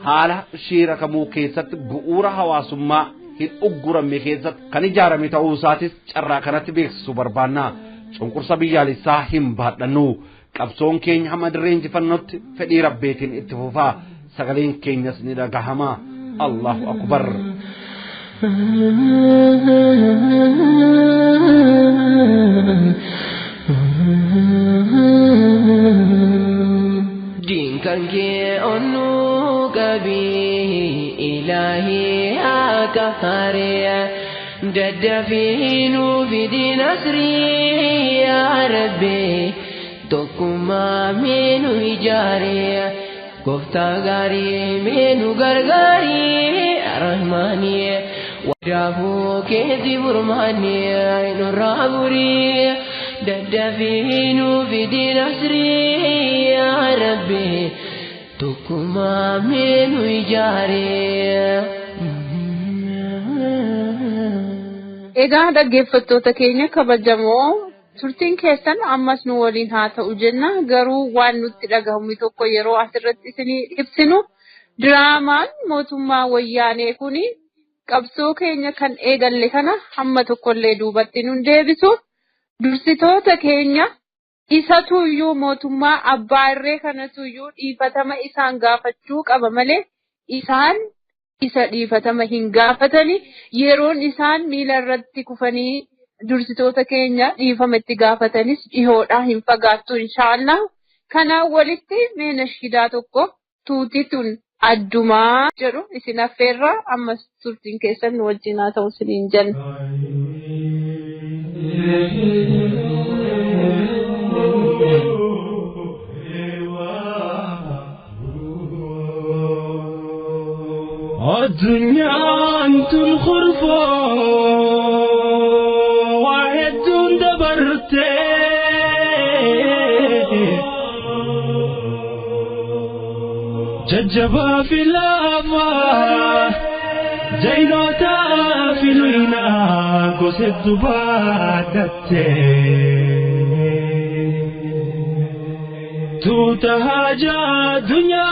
haala shiira kamuu keessatti bu'uura hawaasummaa hin ugguramne keessatti kan ijaarame ta'uu isaatis carraa kanatti beeksisuu barbaanna. Cunqursa biyyaalessaa hin baadhannu. Qabsoon keenya hamma dirree injifannootti fedhii Rabbiitiin itti fufaa. Sagaleen keenyas ni dhagahama. Allahu akbar. Din kan ke onu kabi ilahi akahariya dadafinu bidin asri ya Rabbi dokuma menu ijariya gofta gari menu gargari rahmaniya wadahu kezi burmaniya inuraburi dadafinu bidin asri ya Rabbi dokuma menu ijariya. Egaa dhaggeeffattoota keenya kabajamoo turtiin keessan ammas nu waliin haa ta'u jenna. Garuu waan nutti dhagahamu tokko yeroo asirratti isinii ibsinu diraamaan mootummaa wayyaanee kuni qabsoo keenya kan eegalle kana hamma tokkollee duubatti nun deebisu. Dursitoota keenya isatuyyuu mootummaa abbaa irree kanatuyyuu dhiifatama isaan gaafachuu qaba malee isaan isa dhiifatama hin gaafatani. Yeroon isaan miila irratti kufanii dursitoota keenya dhiifama itti gaafatanis dhihoodhaa hin fagaattu inshaallah. Kanaan walitti mee nashiidaa tokko tuutituun addumaa jedhu isin affeerraa ammas turtiin keessan nu wajjin haa ta'u isiniin jenna. الدنيا انتو الخرفة وعدون دبرتي ججبا في الأفا جينوتا في لوينا قصد بادتي توتهاجا دنيا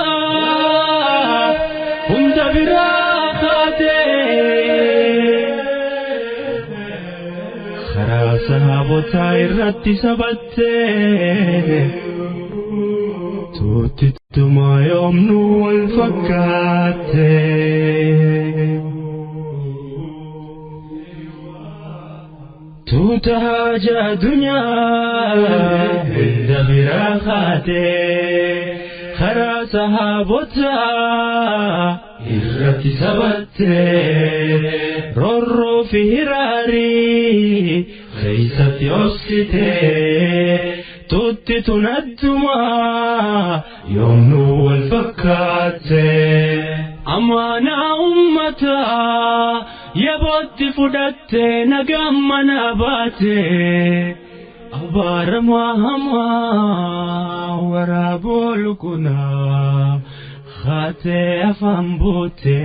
هند براخاتي خراسها بوتايرتي سبتي توتتما يوم نو الفكاتي توتهاجا دنيا هند براخاتي خراسها بوتا irratti sabatte rorro fi hirari keeysatti obsite tutti tunadduma yoomnu wal fakkaate amaana ummata yabootti fudhatte nagammana baate abaarama hamaa waraabol kuna خاتي أفنبوتي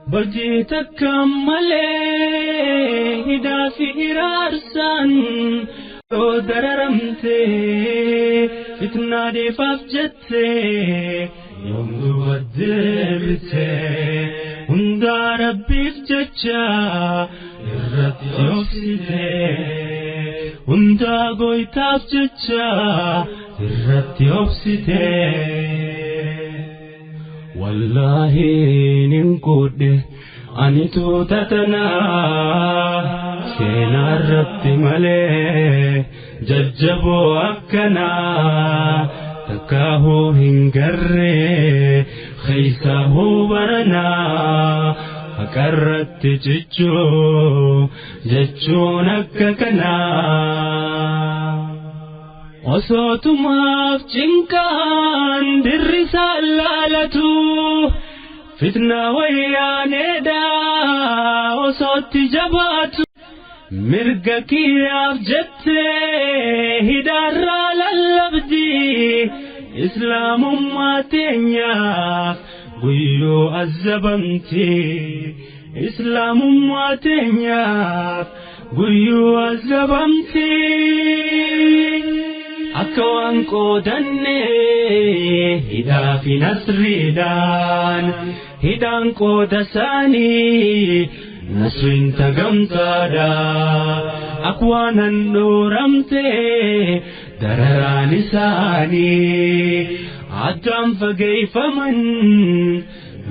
بجيت كملي هدا في إرارسان ودررمتي فتنا دي فافجتي يوم ودبتي وندا ربي فجتشا الرد يوفسيتي وندا قويتا فجتشا irratti obsite wallahi nin kodhe ani tuutatana seenaa irratti malee jajjaboo akkana تكاهو هنجري خيساهو برنا فكرت جتشو نككنا وصوت ما فجنكان درسال لالتو فتنة ويانيدا وصوت جباتو مرقكي أفجتي هدار للبدي إسلام ما تنياف قيو الزبمتي إسلام ما تنياف قيو الزبمتي أكوان قودني هدا في نسريدان هدان قودساني نسوين تغمتادا أكوانا نورمتي درران لساني عدام فكيف من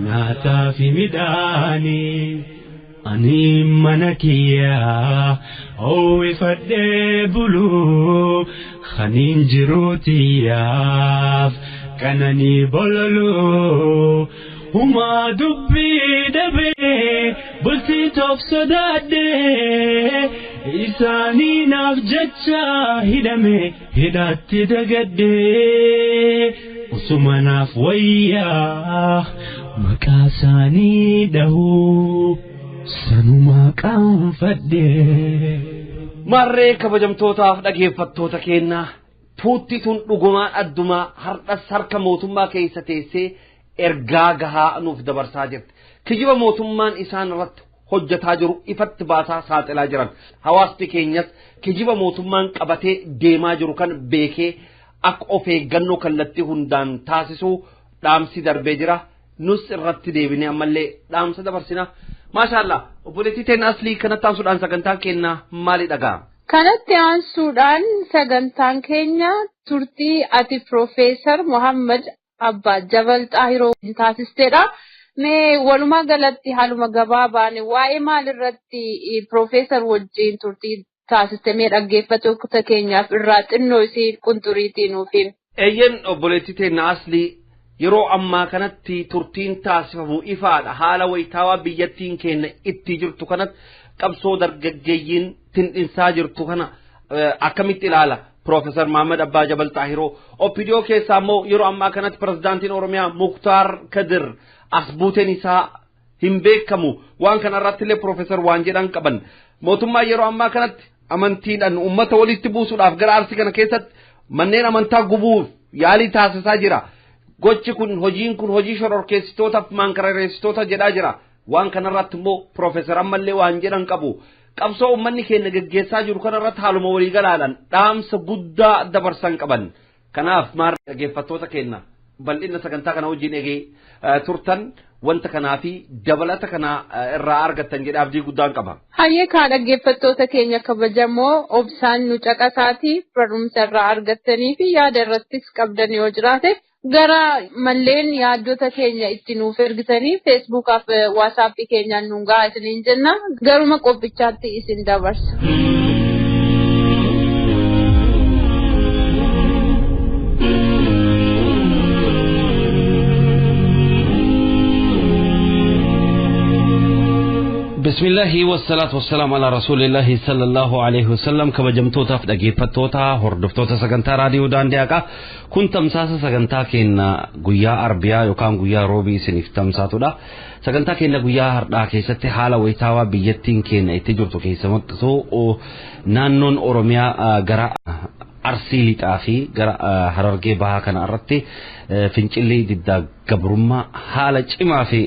ناتا في ميداني أني منكيا أو فدي بلو خنين جروتياف كانني بولولو وما دبي دبي بلتي تفسدادي إساني نافجتشا هدمي هداتي دقدي وسما نافويا مكاساني دهو سنما كان فدي marree kabajamtootaaf dhageeffattoota keenya tuutti tun dhugumaan addumaa hardhas harka mootummaa keessa teessee ergaa gahaa nuuf dabarsaa jirti. Kijiba mootummaan isaan irratti hojjetaa jiru ifatti baasaa saaxilaa jiran. Hawaasni keenyas kijiba mootummaan qabatee deemaa jiru kan beekee akka of eeggannoo kallattii hundaan taasisuu dhaamsi darbee jira. Nus irratti deebinee ammallee dhaamsa dabarsina. Maashaallah obboleettii teen aslii kanatti aansuudhaan sagantaan keenya maali dhagaa? Kanatti aansuudhaan sagantaan keenya turtii ati Profeesar Muhammad Abbaa Jabal Xaahiroo taasisteedha. Mee walumaa galatti haaluma gabaabaan waa'ee maalirratti Profeesar wajjin turtii taasiste mee dhaggeeffattoota keenyaaf irraa xinnoo isii qunturiitii nuuf himi. Eeyyen obboleettii teen aslii yeroo ammaa kanatti turtiin taasifamu ifaadha haala wayitaawaa biyyattiin keenya itti jirtu kanatti qabsoo dargaggeeyyiin tindinsaa jirtu kana akkamitti ilaala Profeesar Muhammad Abbaa Jabal Xaahiroo OPDO keessaa immoo yeroo ammaa kanatti pirezidaantiin Oromiyaa Muktaar Kadir asbuuteen isaa hin beekamu waan kanarratti illee Profeesar waan jedhan qaban mootummaa yeroo ammaa kanatti amantiidhaan uummata walitti buusuudhaaf gara arsii kana keessatti manneen amantaa gubuuf yaalii taasisaa jira. Gochi kun hojiin kun hojii shororkeessitootaaf maankareessitoota jedhaa jira. Waan kanarratti immoo Profeesar ammallee waan jedhan qabu. Qabsoo uummanni keenya gaggeessaa jiru kanarratti haaluma walii galaadhaan dhaamsa guddaa dabarsan qaban. Kanaaf maar dhaggeeffattoota keenya bal'ina sagantaa kana wajjin eegee turtan wanta kanaa fi dabalata kana irraa argattan jedhaa abdii guddaan qaba. Hayyee kaa dhaggeeffattoota keenya kabajamoo obsaan nu caqasaatii barumsa irraa argattanii fi yaada irrattis qabdan yoo jiraate gara malleen yaaddota keenya itti nuuf ergitanii Facebookaaf WhatsApp keenyaan nuun gahaa isiniin jenna garuma qophichaatti isin dabarsa. بسم الله والصلاة والسلام على رسول الله صلى الله عليه وسلم كبجمتوتا فدقيفتوتا هردفتوتا سغنتا راديو داندياكا كنت تمساسا سغنتا كينا غويا أربيا يوكان غويا روبي سنف تمساتودا سغنتا كينا غويا هردا كيستي حالا ويتاوا بيتين كينا اتجرتو كيسمتسو نانون أوروميا غرا أرسيليتا في غرا هررغي باها كان أرتي fincillee diddaa gabrummaa haala cimaa fi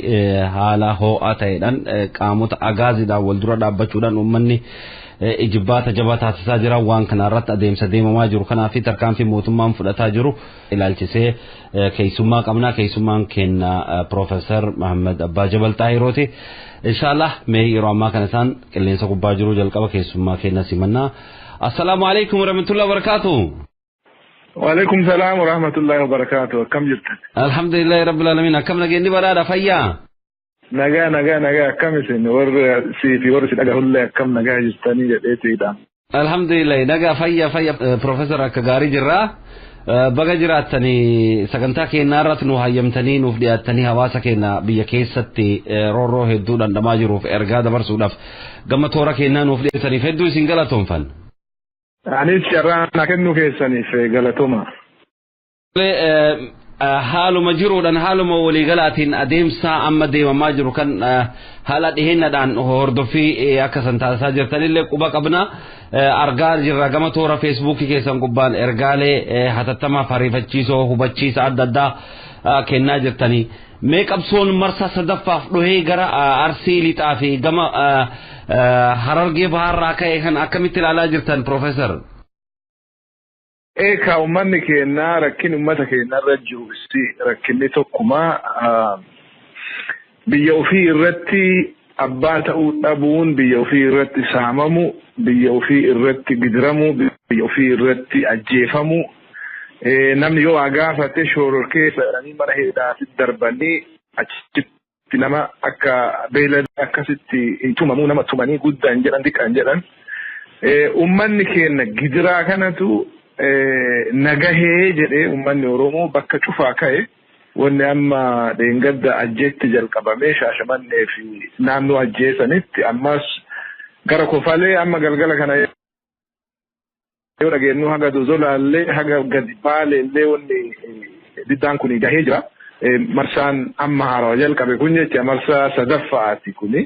haala ho'aa ta'eedhaan qaamota agaaziidhaan wal dura dhaabbachuudhaan uummanni ijibbaata jabaa taasisaa jira waan kana irratti adeemsa deemamaa jiru kanaa fi tarkaanfii mootummaan fudhataa jiru ilaalchisee keessummaa qabnaa keessummaan keenya Profeesar Muhammad Abbaa Jabal Xaahirooti inshallah mee yeroo ammaa kana isaan qilleensa gubbaa jiru jalqaba keessummaa keenya simannaa assalaamu alaykum wa rahmatullahi wa barakatuh. وعليكم السلام ورحمة الله وبركاته كم جبت الحمد لله رب العالمين كم نجيني برا فيا نجا كم سن ور في ورش نجا هلا كم نجا جبتني جديت إذا الحمد لله نجا فيا بروفيسور كجاري جرا baga jiraatanii sagantaa keenyaa irratti nu hayyamtanii nuuf dhiyaatanii hawaasa keenya biyya keessatti roorroo hedduu dhandhamaa jiruuf ergaa dabarsuudhaaf gama toora keenyaa nuuf dhiyaataniif hedduu isin galatoomfanna. Anis carraa kennuu keessaniif galatooma. Haaluma jiruudhaan haaluma waliigalaatiin adeemsa amma deemamaa jiru kan haala dhiheennaadhaan hordoffii akka san taasisaa jirtanillee quba qabna argaa jirra gama toora feesbuukii keessan gubbaan ergaalee hatattamaa ariifachiisoo hubachiisa adda addaa kennaa jirtanii mee qabsoon marsaa sadaffaaf dhuhee gara Arsii lixaa fi gama Harargee baharraa ka'e kan akkamitti ilaalaa jirtan Profeesar? Eka ummanni keenya rakkin ummata keenya irra jiru rakkinni tokkuma biyya ofii irratti abbaa ta'uu dhabuun biyya ofii irratti saamamu biyya ofii irratti gidiramu biyya ofii irratti ajjeefamu namni yoo agaafate shororkeessa jedhanii mana hidhaatti darbanii achitti nama akka beelada akkasitti tumamu nama tumanii guddaan jedhan xiqqaan jedhan ummanni keenya gidiraa kanatu nagahee jedhee ummanni Oromoo bakka cufaa ka'e wanni amma dheengadda ajjeetti jalqabamee Shaashamannee fi naannoo ajjeesanitti ammas gara Kofalee amma galgala kana yoo dhageenyu haga Dozolaallee haga gadi Baaleellee wanni diddaan kun gahee jira marsaan amma haarawaa jalqabe kun jecha marsaa sadaffaati kuni.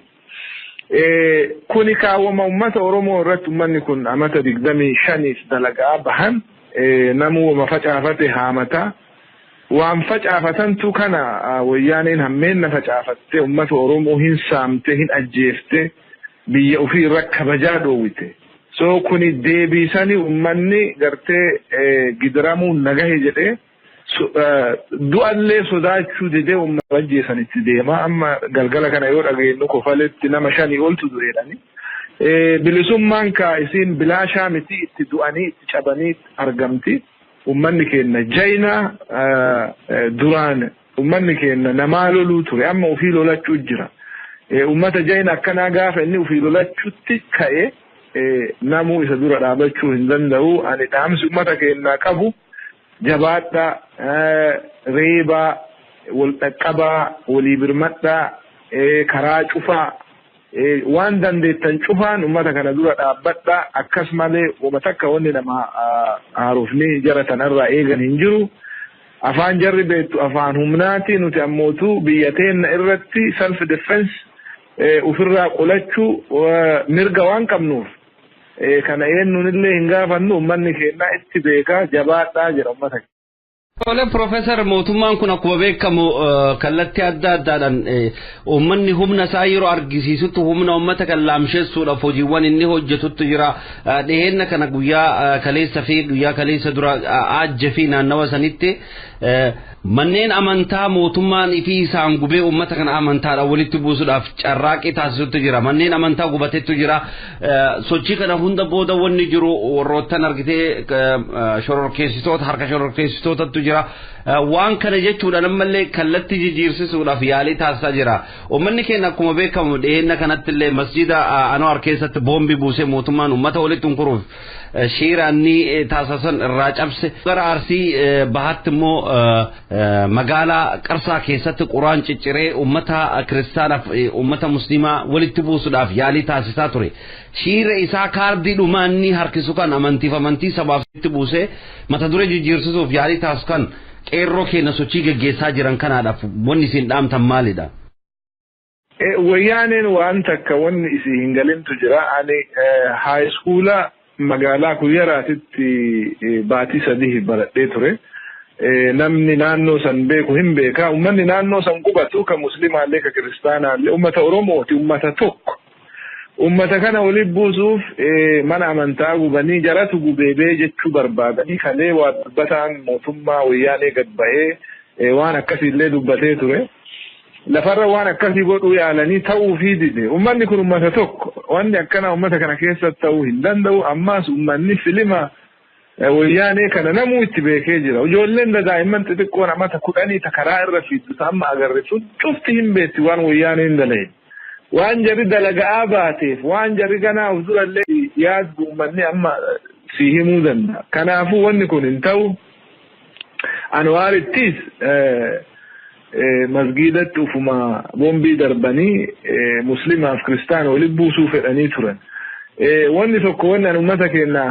Kuni kaawwama ummata Oromoo irratti ummanni kun amata 25 dalagaa bahan namu facaafate haamata waan facaafatantu kana wayyaaneen hammeenna facaafatte ummata Oromoo hin saamte hin ajjeefte biyya ofii irra kabajaa dhoowwite so kuni deebisanii ummanni gartee gidiramuun nagahe jedhee du'allee sodaachuu didee ummata ajjeesanitti deema amma galgala kana yoo dhageenyu Kofaletti nama 5 oltu du'eedhani bilisummaan ka isin bilaashaa miti itti du'anii itti cabanii argamti ummanni keenya jayna duraan ummanni keenya namaa loluu ture amma ofii lolachuu jira ummata jayna akkanaa gaafa inni ofii lolachuutti ka'e namuu isa dura dhaabachuu hin danda'u ani dhaamsi ummata keenya qabu jabaadha reeba wal dhaqqabaa walii birmadha karaa cufaa waan dandeettan cufaan ummata kana dura dhaabbadha akkasumalee ummata akka wanni nama haarufni jara tanarraa eegan hin jiru afaan jarri beektu afaan humnaati nuti ammootu biyya teenya irratti self defense ofirraa qolachuu mirga waan qabnuuf kana eenyuunillee hin gaafannu ummanni keenya itti beekaa jabaadhaa jedha ummata. Ole Profeesar mootummaan kun akkuma beekamu kallattii adda addaadhaan uummanni humna isaa yeroo argisiisutti humna uummata kan laamsheessuudhaaf hojiiwwan inni hojjetutti jira dhiheenna kana guyyaa kaleessa fi guyyaa kaleessa dura ajje fi naannawa sanitti manneen amantaa mootummaan ifii isaan gubee uummata kana amantaadhaan walitti buusuudhaaf carraaqii taasisutti jira manneen amantaa gubateetu jira sochii kana hunda booda wanni jiru warroottan argitee shororkeessitoota harka shororkeessitootatu jira waan kana jechuudhaan ammallee kallattii jijjiirsisuudhaaf yaalii taasisaa jira uummanni keenya akkuma beekamu dhiheenna kanatti illee masjida Anwaar keessatti boombii buusee mootummaan uummata walitti hunkuruuf shiiraanni taasisan irraa cabse gara Arsii bahatti immoo magaalaa Qarsaa keessatti quraan cicciree uummata kiristaanaaf uummata musliimaa walitti buusuudhaaf yaalii taasisaa ture shiira isaa kaardii dhumaanni harkisu kan amantii sabaaf itti buusee mata duree jijjiirsisuuf yaalii taasisu kan qeerroo keenya sochii gaggeessaa jiran kanaadhaaf wanni isin dhaamtan maalidha? Wayyaaneen waan takka wanni isin hin galintu jira ani high school magaalaa Kuyyaraatitti baatii 3 baradhee ture namni naannoo san beeku hin beeka ummanni naannoo san qubatu ka muslimaallee ka kiristaanaallee ummata Oromooti ummata tokko ummata kana waliin buusuuf mana amantaa gubanii jaratu gubeebee jechuu barbaadanii kalee waa dubbataan mootummaa wayyaanee gad ba'ee waan akkasiillee dubbatee ture lafarra waan akkasii godhuu yaalanii ta'uu fi dide ummanni kun ummata tokko wanni akkana ummata kana keessa ta'uu hin danda'u ammaas ummanni filima wayyaanee kana namuu itti beekee jira ijoolleen daa'imman xixiqqoon amata 10 ta karaa irra fiiddu amma agarre sun cufti hin beetti waan wayyaaneen dalee waan jarri dalagaa baateef waan jarri ganaa uzurallee yaadu ummanni amma si himuu danda'a kanaafuu wanni kun hin ta'u Anwaarittis masgiidatti ufuma bombii darbanii muslimaaf kristaan waliin buusuu fedhanii turan. Wanni tokko wanni an ummata keenya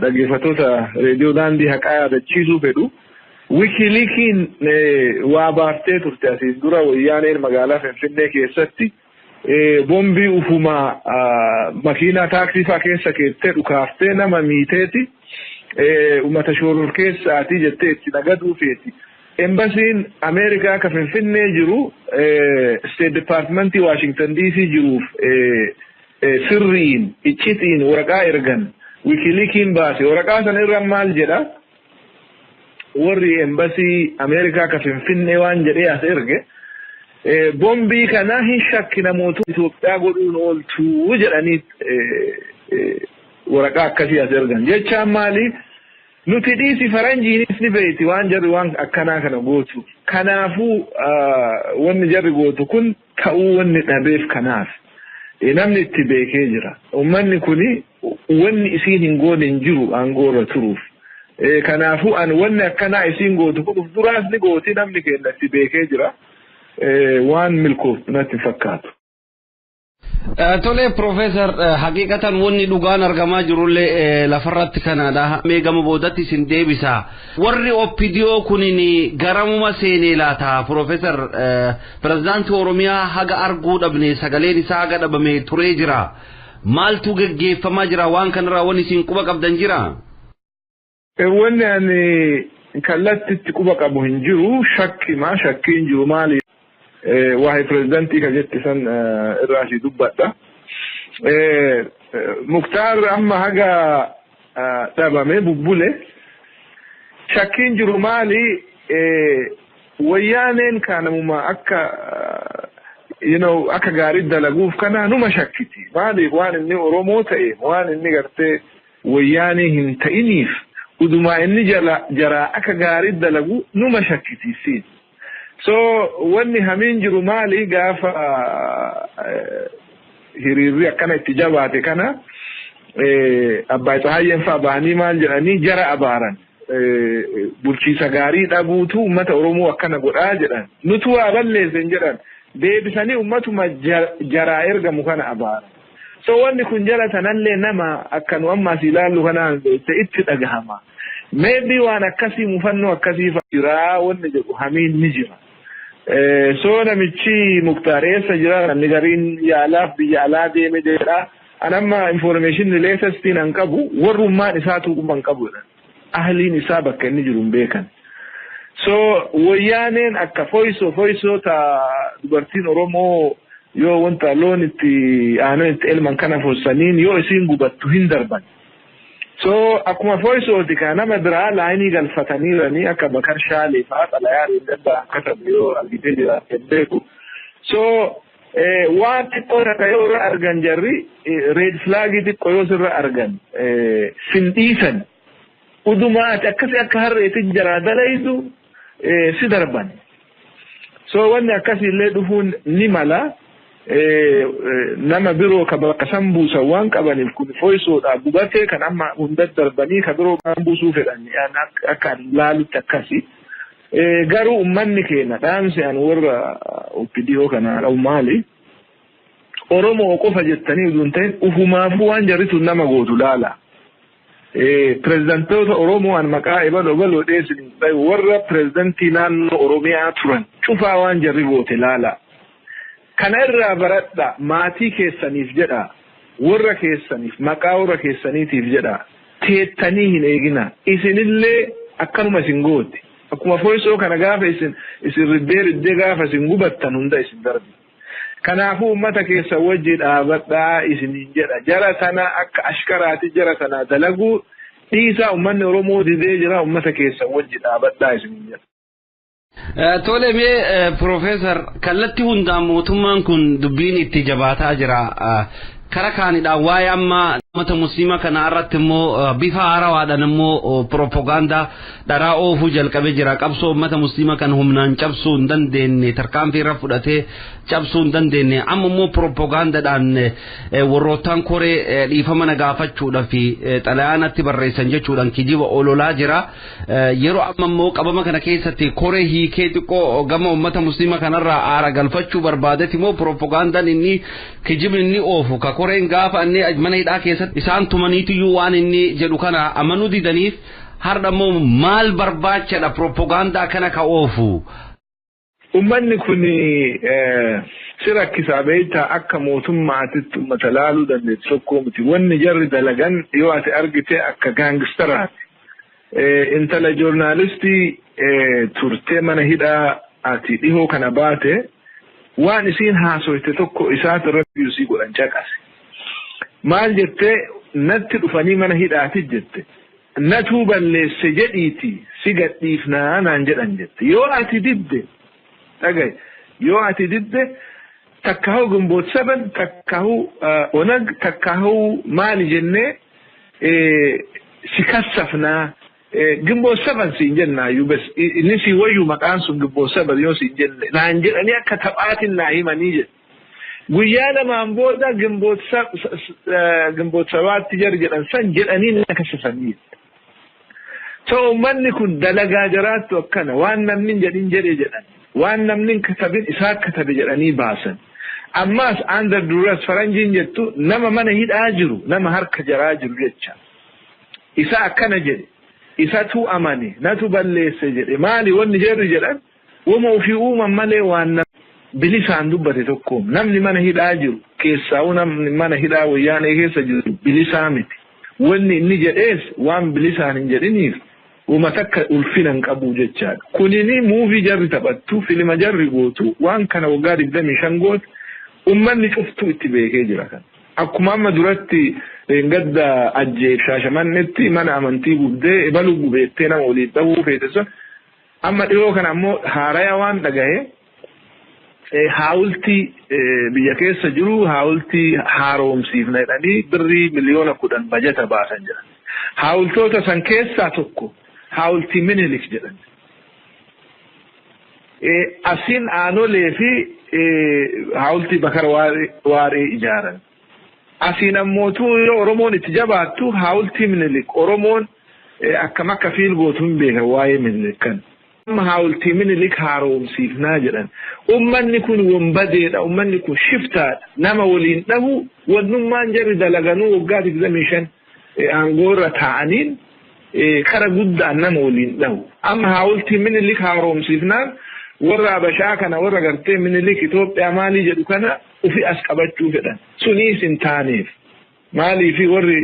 dhaggeeffattoota reediyoo daandii haqaa yaadachiisuu fedhu wikiiliikiin waa baaftee turte asiin dura wayyaaneen magaalaa Finfinnee keessatti bombii ufuma makiinaa taaksii faa keessa keessee dhukaaftee nama miiteeti ummata shoror keessaati jettee itti nagaduu feeti. Embasiin Ameerikaa ka Finfinnee jiru State Departmentii Washington DC jiruuf sirriin iccitiin waraqaa ergan wikiiliikiin baase waraqaa sana irra maal jedha warri embasii Ameerikaa ka Finfinnee waan jedhee as erge bombii kana hin shakkina mootummaa Itoophiyaa godhuun ooltuu jedhanii waraqaa akkasii as ergan jechaan maali nuti dhiisi faranjiinis ni beeyti waan jarri waan akkanaa kana gootu kanaafuu wanni jarri gootu kun ta'uu wanni dhabeef kanaaf namni itti beekee jira ummanni kuni wanni isiin hin goone hin jiru aangoorra turuuf kanaafuu an wanni akkanaa isiin gootu kun duraas ni gooti namni keenya itti beekee jira waan milkooftu natti fakkaatu. Tole Professor haqiqatan wanni dhugaan argamaa jirullee lafarratti kanaadha meegama boodatti isin deebisa warri oppidio kunin garamuma seenee laata Professor President Oromiyaa haga arguu dhabne sagaleen isaa haga dhabame turee jira maaltu geggeeffamaa jira waan kanarraa wanni isin quba qabdan jira wanni ani kallattitti quba qabu hin jiru shakkiin jiru maali waa'ee pirezidantii kan jetti san irraa si dubbadha. Muktaar amma haga dhabame bubbule shakkiin jiru maali wayyaaneen kanamuma akka akka gaarii dalaguuf kana numa shakkiti maaliif waan inni Oromoo ta'e waan inni gartee wayyaanee hin ta'iniif udumaa inni jaraa akka gaarii dalagu numa shakkitiisiin. So wanni hamiin jiru maali gaafa hiriirri akkana itti jabaate kana abbaa Tsahaayyeen fa'aa bahanii maal jedhanii jara abaaran bulchiisa gaarii dhabuutu ummata Oromoo akkana godhaa jedhan nutu waa balleessan jedhan deebisanii ummatuma jaraa ergamu kana abaaran. So wanni kun jala tanallee nama akkanu ammaas ilaallu kanaan itti dhagahama. Maybe waan akkasii mufannoo akkasii jira wanni jedhu hamiin ni jira. So namichi Muktaareessa jira namni gariin yaalaaf biyya alaa deeme jedha anamma information latest hin qabu warrummaan isaatu quban qabu ahliin isaa bakka inni jiru beekan. So wayyaaneen akka foyso ta dubartiin Oromoo yoo wanta loon itti aanan itti elman kana fossaniin yoo isiin gubattu hin darban. So akkuma foysooti kana madraa laayinii galfataniiranii akka Bakar Shaalee fa'aa xalayaa dadda akka yoo argitee jira beeku. So waan xiqqoo takka yoo irra argan jarri red flag xiqqoo yoo sirra argan sindiisan udumaati akkasii akka harreetti jara dalaydu si darban. So wanni akkasii illee dhufuun ni mala. Nama biroo ka bakka san buusan waan qabaniif kun foysoodha gubatee kan amma hunda darbanii ka biroo kan buusuu fedhan akka laalutti akkasi garuu ummanni keenya dhaamsi an warra oppidio kana dhawu maali Oromoo qofa jettanii uduun ta'in ufumaafuu waan jarritu nama gootu laala pirezidantoota Oromoo an maqaa ebaloo dheessin warra pirezidantii naannoo Oromiyaa turan cufaa waan jarri goote laala. Kana irraa baradha maatii keessaniif jedha warra keessaniif maqaa warra keessaniitiif jedha teettanii hin eegina isinillee akkanuma isin goote akkuma foysoo kana gaafa isin riddee gaafa isin gubattan hunda isin darbi kanaafuu ummata keessa wajji dhaabadhaa isiniin jedha jara sana akka ashkaraati jara sana dalaguu dhiisaa ummanni Oromoo didee jira ummata keessa wajji dhaabadhaa isiniin jedha. Tole mee Professor kallatti hundaan mootummaan kun dubbiin itti jabaataa jira kara kaanidha waa'ee amma mata muslima kana arratti immoo bifa haarawaadhaan immoo propaganda dharaa oofuu jalqabee jira. Qabsoo mata muslima kan humnaan cabsuu hin dandeenye tarkaanfii irra fudhatee cabsuu hin dandeenye amma immoo propagandaadhaan warroottaan koree dhiifama nagaafachuudhaaf xalayaanatti barreessan jechuudhaan kijiba ololaa jira. Yeroo amma immoo qabama kana keessatti koree hiikee xiqqoo gama ummata muslima kanarraa aara galfachuu barbaadetti immoo propagandaan inni kijibni inni oofu ka koreen gaafa inni mana hidhaa keessatti isaan tumaniitiyyuu waan inni jedhu kana amanuu didaniif har'a immoo maal barbaachadha propagandaa kana ka oofu. Ummanni kun sira kisaabeeta akka mootummaatitti ummata laaluu dandeessu tokko miti. Wanni jarri dalagan yoo ati argite akka gaangistaraati. Intala joornaalistii turtee mana hidhaa ati dhihoo kana baate waan isiin haasoyte tokko isaatu irratti usii godhan caqase. Maal jettee natti dhufanii mana hidhaati jette. Natuu balleesse jedhiiti si gadhiifnaa naan jedhan jette. Yoo ati didde dhagaye yoo ati didde takkaa'u Gumboot 7 takkaa'u onag takkaa'u maali jennee si kassafnaa Gumboot 7 siin jennaayyuu bas inni si wayyu maqaan sun Gumboot 7 yoo siin jenne naan jedhanii akka taphaatiin naa himanii jedhe. Guyyaa lamaan booda Gumboot 7tti jar jedhan san jedhanii na kassafanii. Ta'u manni kun dalagaa jiraattu akkana waan namni jedhin jedhe jedhan. Waan namni katabin isaa katabe jedhanii baasan. Ammaas under duress faranjiin jettu nama mana hidhaa jiru nama harka jaraa jiru jecha. Isa akkana jedhe. Isatu amane natu balleesse jedhe. Maali wanni jedhu jedhan wama ofii uuman malee waan bilisaan dubbate tokko namni mana hidhaa jiru keessaa namni mana hidhaa wayyaanee keessa jiru bilisaa miti. Wanni inni jedhees waan bilisaan hin jedhiniif uma takka ulfinan qabu jechaadha. Kunini movie jarri taphattu filima jarri gootu waan kana waggaa 25 gootu ummanni cuftuu itti beekee jira kan. Akkuma amma duratti gadda ajjeef Shaashamannetti mana amantii gubdee ebaluu gubeettee nama olii dhabuu feete sun amma dhiyoo kana ammoo haaraya waan dhagahe haawultii biyya keessa jiru haawultii haaromsiifna jedhanii birrii miliyoona 10 bajata baasan jira. Haawultoota san keessaa tokko haawultii Minilik jedhan. Asin aanolee fi haawultii Bakar Waaree ijaaran. Asin ammootuu yoo Oromoon itti jabaattu haawultii Minilik Oromoon akkam akka fiil gootuun beeka waa'ee Minilik kan. Amma haawultii Minilik haaromsiifnaa jedhan. Ummanni kun wambadeedha. Ummanni kun shiftaadha. Nama waliin dhabu wannummaan jarri dalaganuu waggaa 25 aangoorra taa'aniin kara guddaan nama waliin dhabu. Amma haawultii Minilik haaromsiifnaan warra Habashaa kana warra gartee Minilik Itoophiyaa maalii jedhu kana ufi as qabachuu fedhan. Suniis hin taaneef. Maalii fi warri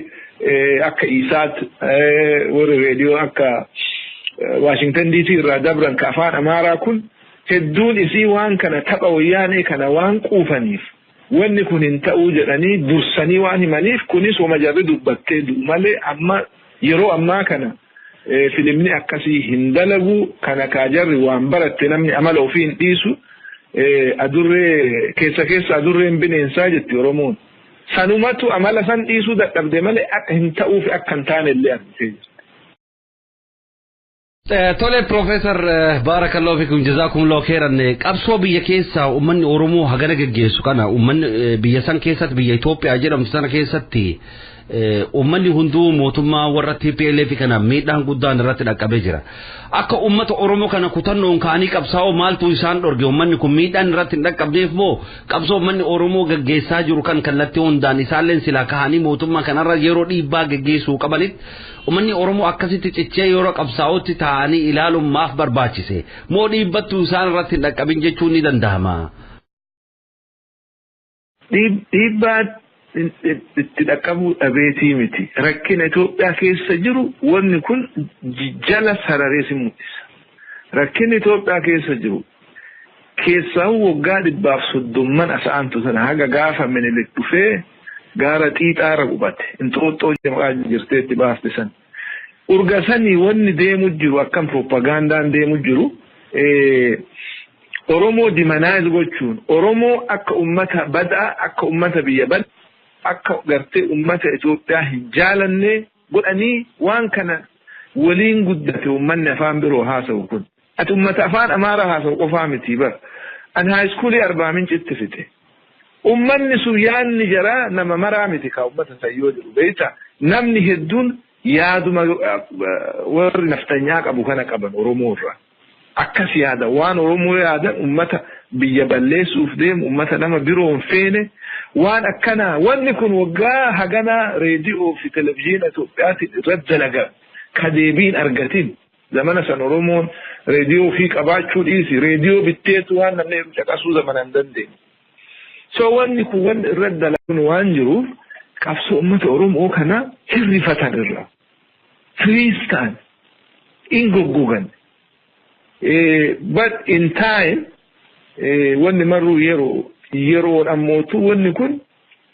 akka Isaat warri reediyoo akka Washington DC irraa dabran ka afaan Amaaraa kun hedduun isii waan kana tapha wayyaanee kana waan quufaniif wanni kun hin ta'uu jedhanii dursanii waan himaniif kunis wama jarri dubbattee malee amma yeroo ammaa kana filimni akkasii hin dalagu kana ka jarri waan baratte namni amala ofii hin dhiisu adurree keessa adurreen bineensaa jetti Oromoon. Sanumatu amala san dhiisuu dadhabde malee akka hin ta'uuf akka hin taane illee argitee. Tole Professor Barakallahu fikum jazakumullahu khairan. Qabsoo biyya keessa ummanni Oromoo hagana geggeessu kana ummanni biyya san keessatti biyya Itoophiyaa jedhamtu sana keessatti ummanni hunduu mootummaa warra TPLF kana miidhaan guddaan irratti dhaqqabee jira. Akka ummata Oromoo kana kutannoon kaanii qabsaa'oo maaltu isaan dhorge ummanni kun miidhaan irratti hin dhaqqabneef moo qabsoo ummanni Oromoo geggeessaa jiru kan kallattii hundaan isaalleen silaa kahanii mootummaa kanarra yeroo dhiibbaa geggeessuu qabanitti ummanni Oromoo akkasitti cichee yeroo qabsaa'ootti ta'anii ilaaluun maaf barbaachise moo dhiibbattu isaan irratti hin dhaqqabin jechuun ni danda'ama. Dhiibbaa itti dhaqqabuu dhabeetii miti. Rakkina Itoophiyaa keessa jiru wanni kun jala sararee si mul'isa. Rakkinni Itoophiyaa keessa jiru keessaa waggaa 130 asa'antu sana haga gaafa Minilik dhufee gaara xiixaara qubate. Inxooxxoo jedhamaa jirteetti baaste san. Urgasanii wanni deemu jiru akkam propagandaan deemu jiru Oromoo dimanaayis gochuun Oromoo akka ummata badaa akka ummata biyya bad akka gartee ummata Itoophiyaa hin jaalanne godhanii waan kana waliin guddate ummanni afaan biroo haasa'u kun. Ati ummata afaan Amaaraa haasa'u qofaa miti bar. An haayiskuulii Arbaa Mincitti fite. Ummanni sun yaadni jara nama maraa miti ka ummata sayyoo jiru beekta. Namni hedduun yaaduma warri naftanyaa qabu kana qaban Oromoo irraa. Akkas yaada waan Oromoo yaadan ummata biyya balleessuuf deemu ummata nama biroo hin feene waan akkana wanni kun waggaa hagana reediyoo fi televizyiina Itoophiyaatti irratti dalaga ka deebiin argatin zamana san Oromoon reediyoo fi qabaachuu dhiisi reediyoo bitteetu waan namni caqasuu zamanan dandeenye. So wanni kun wanni irratti dalaguun waan jiruuf qabsoo ummata Oromoo kana hirrifatan irra. Freestyle ingoggogan. But in time wanni marru yeroo ammootu wanni kun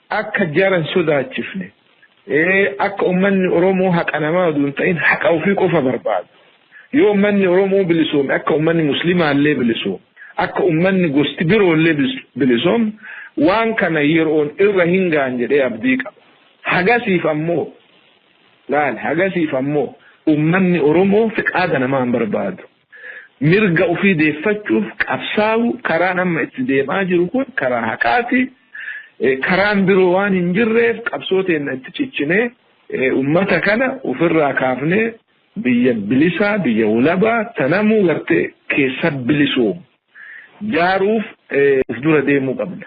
akka jaran sodaachifne akka ummanni Oromoo haqa namaa duun ta'in haqa ofii qofa barbaadu. Yoo ummanni Oromoo bilisoome akka ummanni Muslimaallee bilisoome akka ummanni gosti biroollee bilisoome waan kana yeroon irra hingaan jedhee abdii qaba. Hagasiif ammoo ummanni Oromoo fiqaada namaa hin barbaadu. Mirga ofii deeffachuuf qabsaa'u karaan amma itti deemaa jiru kun karaa haqaati. Karaan biroo waan hin jirreef qabsooteen itti ciccinee ummata kana ofirraa kaafnee biyya bilisaa biyya walabaa tanamuu gartee keessa bilisoomu jaaruuf of dura deemuu qabna.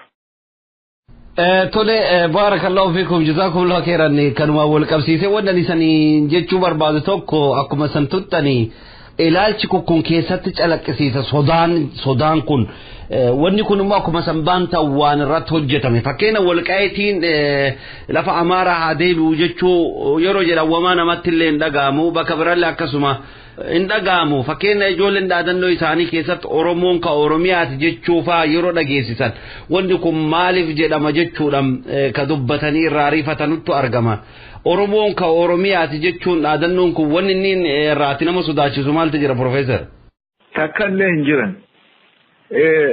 Tole barakallahu fiikum jazakumullahu khairan kanuma wal qabsiisee wannan isanii jechuu barbaadu tokko akkuma san tuttanii ilaalchi kun keessatti calaqqisiisa sodaan kun wanni kun immoo akkuma sanbaanta waan irratti hojjetame fakkeenya walqaayitiin lafa Amaaraa haa deebi'u jechuu yeroo jedhamu namatti illee hin dhaga'amu bakka birallee akkasuma hin dhaga'amu fakkeenya ijoolleen dhaadannoo isaanii keessatti Oromoon ka Oromiyaati jechuu faa yeroo dhageessisan wanni kun maaliif jedhama jechuudhaan ka dubbatanii irraa riifatanuttu argama. Oromoon ka Oromiyaati jechuun dhaadannoon kun wanni inni irraati nama sodaachisu maaltu jira Profeesar? Takkallee hin jiran.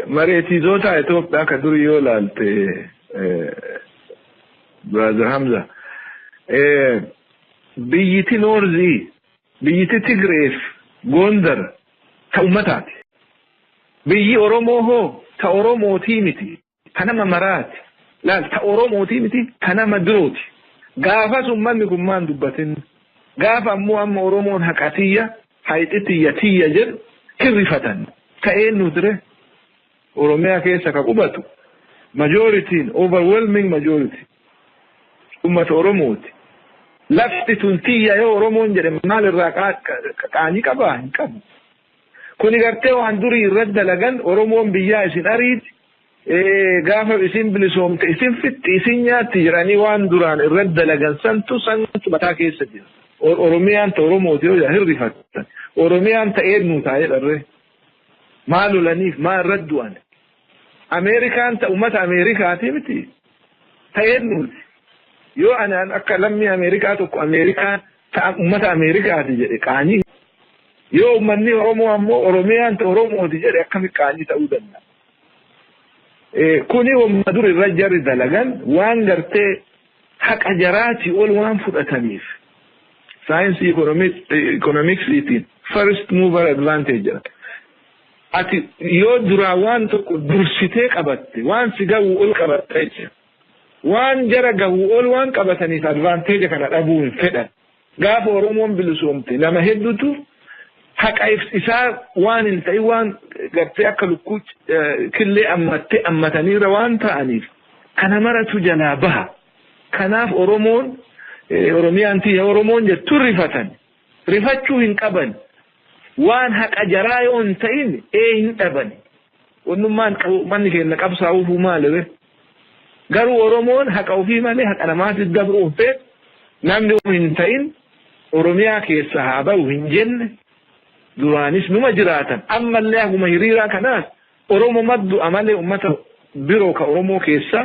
Mareetizoota Itoophiyaa ka durii yoo laalte Brother Hamza biyyiti Noorzii biyyiti Tigreef Gondar ta ummataati. Biyyi Oromoo hoo ta Oromootii miti ta nama maraati. Laal ta Oromootii miti ta nama birooti. Gaafas ummanni kun maan dubbatin gaafa ammoo amma Oromoon haqatiyya hayxitiyya jedhu hirrifatan ta'een nutre Oromiyaa keessa ka qubatu majoritiin overwhelming majority ummata Oromooti. Lafti tuntiyya yoo Oromoon jedhe maal irraa qaanii qabaa hin qabu. Kuni gartee waan durii irratti dalagan Oromoon biyyaa isin ariiti. Gaafa isin bilisoomte isin fitti isin nyaatti jiranii waan duraan irratti dalagan santu mataa keessa jira. Oromiyaan ta Oromooti yoo hirrifatan. Oromiyaan ta eenyu taa'ee dharree. Maal lolaniif maal irratti du'an. Ameerikaan ta ummata Ameerikaati miti. Ta eenyuuti. Yoo anaan akka lammii Ameerikaa tokko Ameerikaan ta ummata Ameerikaati jedhe qaanii. Yoo ummanni Oromoo ammoo Oromiyaan ta Oromooti jedhe akkami qaanii ta'uu danda'a. Kuni wamma dur irra jarri dalagan waan gartee haqa jaraati ol waan fudhataniif. Saayinsii economics first mover advantage. Ati yoo duraa waan tokko dursitee qabatte waan si gahu ol qabatte waan jara gahu ol waan qabataniif advantage kana dhabuu hin fedhan. Gaafa Oromoon bilisoomte nama hedduutu haqa isaa waan hin ta'in waan gartee akka lukkuu killee ammataniirra waan ta'aniif kana maratu jalaa baha. Kanaaf Oromoon Oromiyaan tiyya Oromoon jettu rifatan. Rifachuu hin qaban. Waan haqa jaraa yoo hin ta'in hin dhaban. Onnummaan manni keenya qabsaa'uuf maali? Garuu Oromoon haqa ofii malee haqa namaatiif dabruun fedhe namni hin ta'in Oromiyaa keessa haa bahu hin jenne. Duraanis numa jiraatan ammallee akkuma hiriiraa kanaas Oromoo maddu amalee ummata biroo ka Oromoo keessa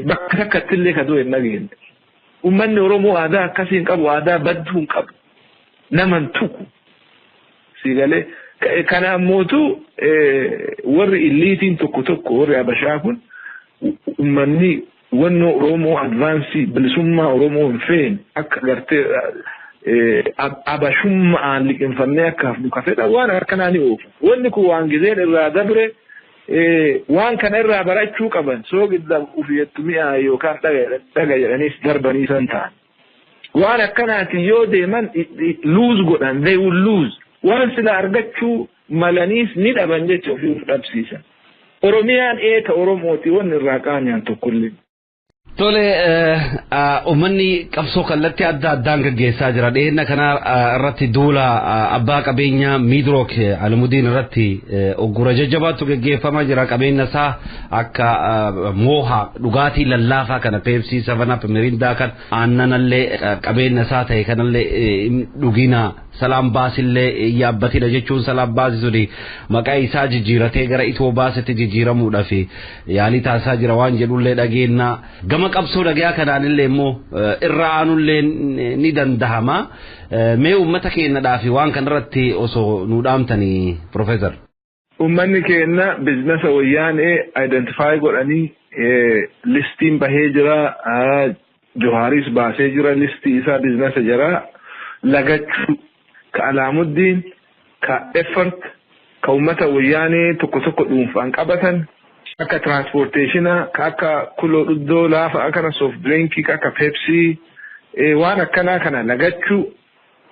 bakka takkatti illee ka du'e nageen. Ummanni Oromoo aadaa akkasiin qabu aadaa badduu hin qabu naman tuku siigalee kana ammootu warri illiitiin tokko warri Habashaa kun ummanni wanno Oromoo advance bilisummaa Oromoo hin feene akka gartee abashummaan liqinfannee akka nu fedha waan akkanaa ni oofu. Wanni kun waan gizeen irraa dabre waan kana irraa barachuu qaban soo gidda ufiyattu mi'a yookaan dhaga jedhaniis darbanii san ta'an. Waan akkanaati yoo deeman lose godhan they will lose. Waan sila argachuu malaniis ni dhaban jecha ofii dhabsiisan. Oromiyaan eeka Oromooti wanni irraa qaanyaan tokkollee. Tole uummanni qabsoo kallattii adda addaan gaggeessaa jira. Dhiyeenya kana irratti duula abbaa qabeenyaa Midrook Alamudiin irratti oggura jajjabaatu gaggeeffamaa jira. Qabeenya isaa akka mooha dhugaatii lallaafaa kana Pepsi, 7up, Mirindaa kan aannanallee qabeenya isaa ta'e kanallee dhugina Salaam Baasillee yaabbatidha jechuun Salaam Baasisuni maqaa isaa jijjiiratee gara Itoo Baasitti jijjiiramuudhaaf yaalii taasisaa jira waan jedhullee dhageenya. Gama qabsoo dhagaa kanaanillee immoo irra aanullee ni dandahama. Mee uummata keenyadhaaf waan kanarratti osoo nu dhaamtanii Profeesar. Uummanni keenya biizinasa wayyaanee identify godhanii listiin bahee jira. Johaaris baasee jira listii isaa biizinasa jira. Lagachuu ka Alaamuddin ka effort ka uummata wayyaanee tokko dhuunfaan qabatan. Akka transportationa ka akka kuloo dhuddoo laafa akkana soft drink ka akka Pepsi waan akkanaa kana lagachuu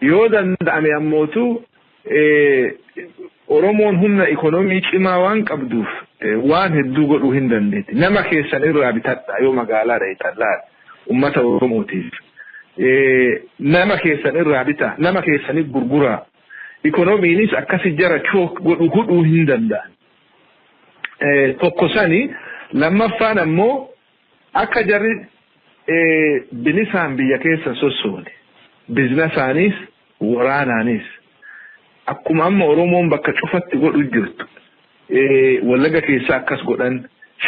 yoo danda'ame ammootu Oromoon humna ikonoomii cimaa waan qabduuf waan hedduu godhuu hin dandeetti. Nama keessan irraa bitadha yoo magaalaa dha'itallaa ummata Oromootiif. Nama keessan irraa bita, nama keessaniif gurguraa. Ikonoomiinis akkasi jara chook godhuu hin danda'an. Tokko sani lammaffaan ammoo akka jarri bilisaan biyya keessa sossoone biizinasaanis waraanaanis akkuma amma Oromoon bakka cufatti godhu jirtu Wallaga keessa akkas godhan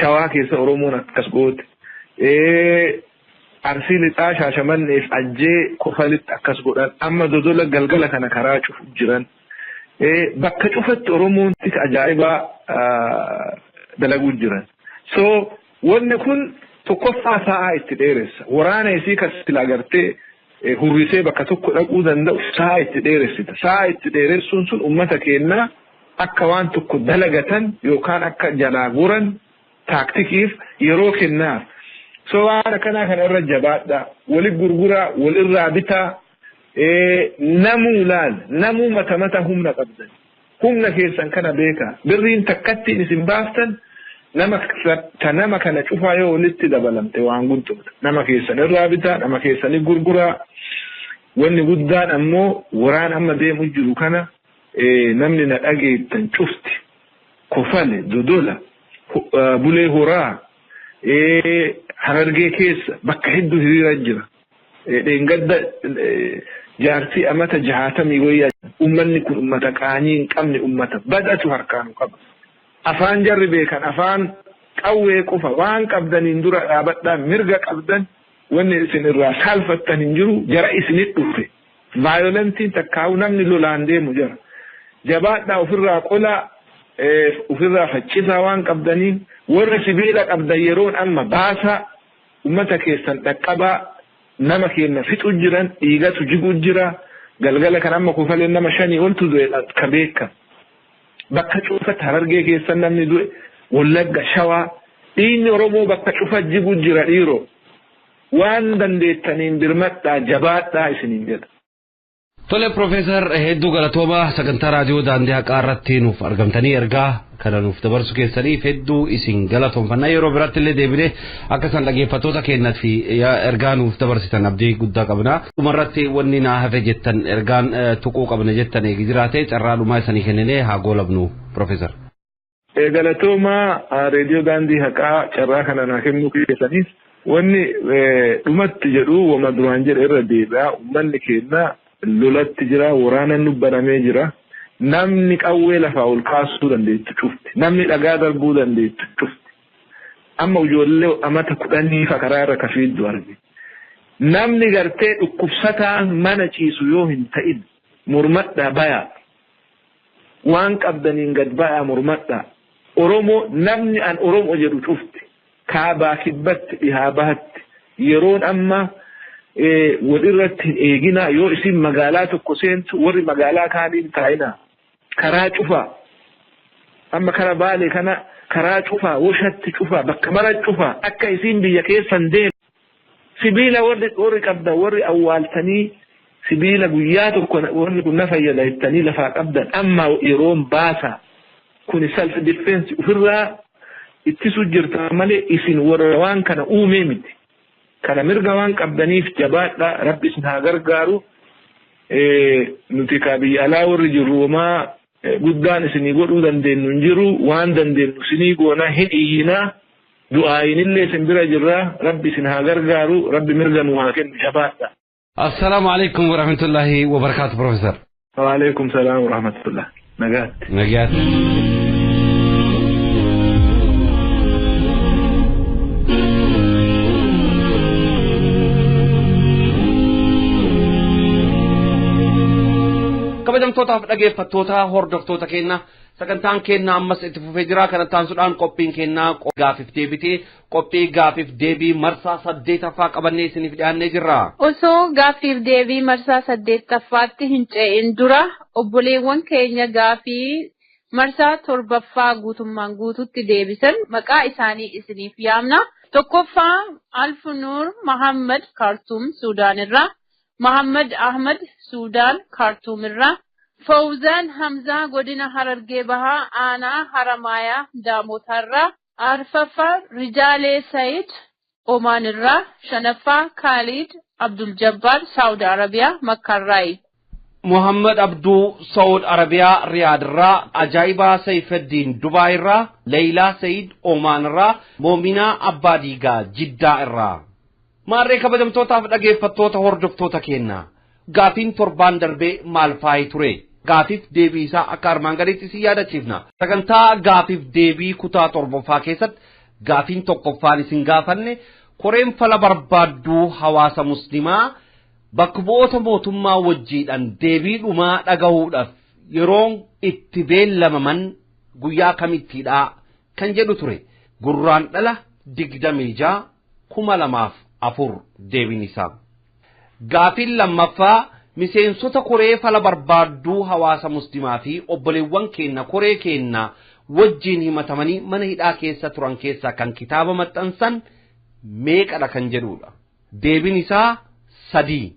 Shawaa keessa Oromoon akkas goote Arsii lixaa Shaashamanneef Ajjee Kofalitti akkas godhan amma Dodola galgala kana karaa cufu jiran bakka cufatti Oromoon ajaa'ibaa dalaguu jiran. So wanni kun tokkoffaa sa'a itti dheeressa. Waraana isii kasii agartee hurrisee bakka tokko dhaquu danda'u sa'a itti dheeressita. Sa'a itti dheeressuun sun uummata keenya akka waan tokko dalagatan yookaan akka jalaa goran taaktikiif yeroo kennaaf. So waan akkanaa kana irra jabaadha. Wali gurguraa, walirraa bitaa. Namuu laal, namuu mata humna qabdan. Humna keessan kana beeka. Birriin takkatti isin baaftan nama kana cufaa yoo walitti dabalamte waan guntumta. Nama keessan irraa bitaa, nama keessanii gurguraa. Wanni guddaan ammoo waraan amma deemu jiru kana namni na dhageettan cufti. Kofale, Dodola, Bulee Horaa, Harargee keessa bakka hedduu hiriira jira. Dheengadda jaartii amata 60 wayyaa ummanni kun ummata qaanii hin qabne ummata badatu harkaan qaba. Afaan jarri beekan afaan qawwee qofa waan qabdaniin dura dhaabadhaan mirga qabdan wanni isin irraa saalfattan hin jiru jara isinit dhufe. Vaayolentiin takkaa'u namni lolaan deemu jara. Jabaadhaa ofirraa qola ofirraa faccisaa waan qabdaniin warri sibiila qabdan yeroon amma baasa ummata keessan dhaqqabaa nama keenya fixu jiran dhiigatu jigu jira galgala kan amma Kofaleen nama 5 oltu du'e ka beeka bakka cufatti Harargee keessa namni du'e Wallagga Shawaa dhiigni Oromoo bakka cufatti jigu jira dhiiroo waan dandeettaniin birmadhaa jabaadhaa isiniin jedha. Tole Profeesar hedduu galatooma sagantaa raadiyoo daandii haqaa irratti nuuf argamtanii ergaa kana nuuf dabarsu keessaniif hedduu isin galatoomfannaa yeroo biraatti illee deebinee akka san dhaggeeffattoota keenyaaf fi ergaa nuuf dabarsitan abdii guddaa qabna. Dhumarratti wanni naa hafe jettan ergaan tuquu qabna jettan eegi jiraate carraa dhumaa isanii kenninee haa goolabnu Profeesar. Galatooma raadiyoo daandii haqaa carraa kana naa kennuu keessaniif wanni dhumatti jedhu wama duraan jedhe irra deebi'aa uummanni keenya lolatti jira waraana nubbanamee jira namni qawwee lafaa ol kaasuu dandeettu cufti namni dhagaa darbuu dandeettu cufti amma ijoollee amata 10 fa karaa irra kafiiddu arge namni gartee dhukkubsataa mana ciisu yoo hin ta'in murmadhaa baya waan qabdaniin gad baya murmadhaa Oromoo namni an Oromoo jedhu cufti kaabaa kibbatti dhihaa bahatti yeroon amma walirratti eegina yoo isin magaalaa tokko seentu warri magaalaa kaaniin taa'ina karaa cufaa amma kara Baalee kana karaa cufaa washatti cufaa bakka mara cufaa akka isin biyya keessan deemu sibiila warri qabda warri awwaaltanii sibiila guyyaa tokko warri kun fayyada ittanii lafaa qabdan amma yeroon baasa kun self defense ofirraa ittisu jirta malee isin warra waan kana uumee miti kana mirga waan qabdaniif jabaadha rabbi isin haa gargaaru nuti ka biyya alaa warri jirru maa guddaan isinii godhuu dandeenyu hin jiru waan dandeenyu isinii goona hin iyyinaa du'aayinillee isin bira jirra rabbi isin haa gargaaru rabbi mirga nu haa kennu jabaadha. السلام عليكم ورحمة الله وبركاته بروفيسور. وعليكم السلام ورحمة الله. نجات. kabajamtoota dhaggeeffattoota hordoftoota keenya sagantaan keenya ammas itti fufee jira kanattaan sudhaan qophiin keenya gaafiif deebii marsaa 8ffaa qabannee isiniif dhiyaannee jirra. Osoo gaafiif deebii marsaa 8ffaatti hin ce'in dura obboleewwan keenya gaafii marsaa 7ffaa guutummaan guututti deebisan maqaa isaanii isiniif yaamna. Tokkoffaa Alfunuur Muhammad Kaartuum Suudaan irraa, Muhammad Ahmad Suudaan Kaartuum irraa, Fawzaan Hamzaa godina Harargee Bahaa aanaa Haramayaa Daamotarraa, Arfaffaa Rijaalee Said Omaan irraa, Shanaffaa Khalid Abdul Jabbar Saudi Arabiyaa Makkarraayi. محمد عبدو سعود عربية رياض را أجايبا سيف الدين دبي را ليلى سيد أومان را مومنا عباديغا جدة را ماري كبدم توتا فدقى فتوتا هردفتوتا كينا غافين تربان دربي مالفاي توري غافيف ديبي سا أكار مانغريتي سيادة چيفنا تغنتا غافيف ديبي كتا تربوفا كيست غافين توقفاني سنغافن قرين فلا بربادو حواسا مسلمة bakkoota mootummaa wajjiidhaan deebiidhumaa dhagahuudhaaf yeroon itti beellamaman guyyaa kamittiidha kan jedhu ture gurraan dhala 26,2004 deebiin isaa. Gaafiin lammaffaa miseensota koree fala barbaadduu hawaasa muslimaa fi obboleewwan keenya koree keenya wajjiin himatamanii mana hidhaa keessa turan keessaa kan kitaaba maxxansan meeqadha kan jedhudha. Deebiin isaa 3.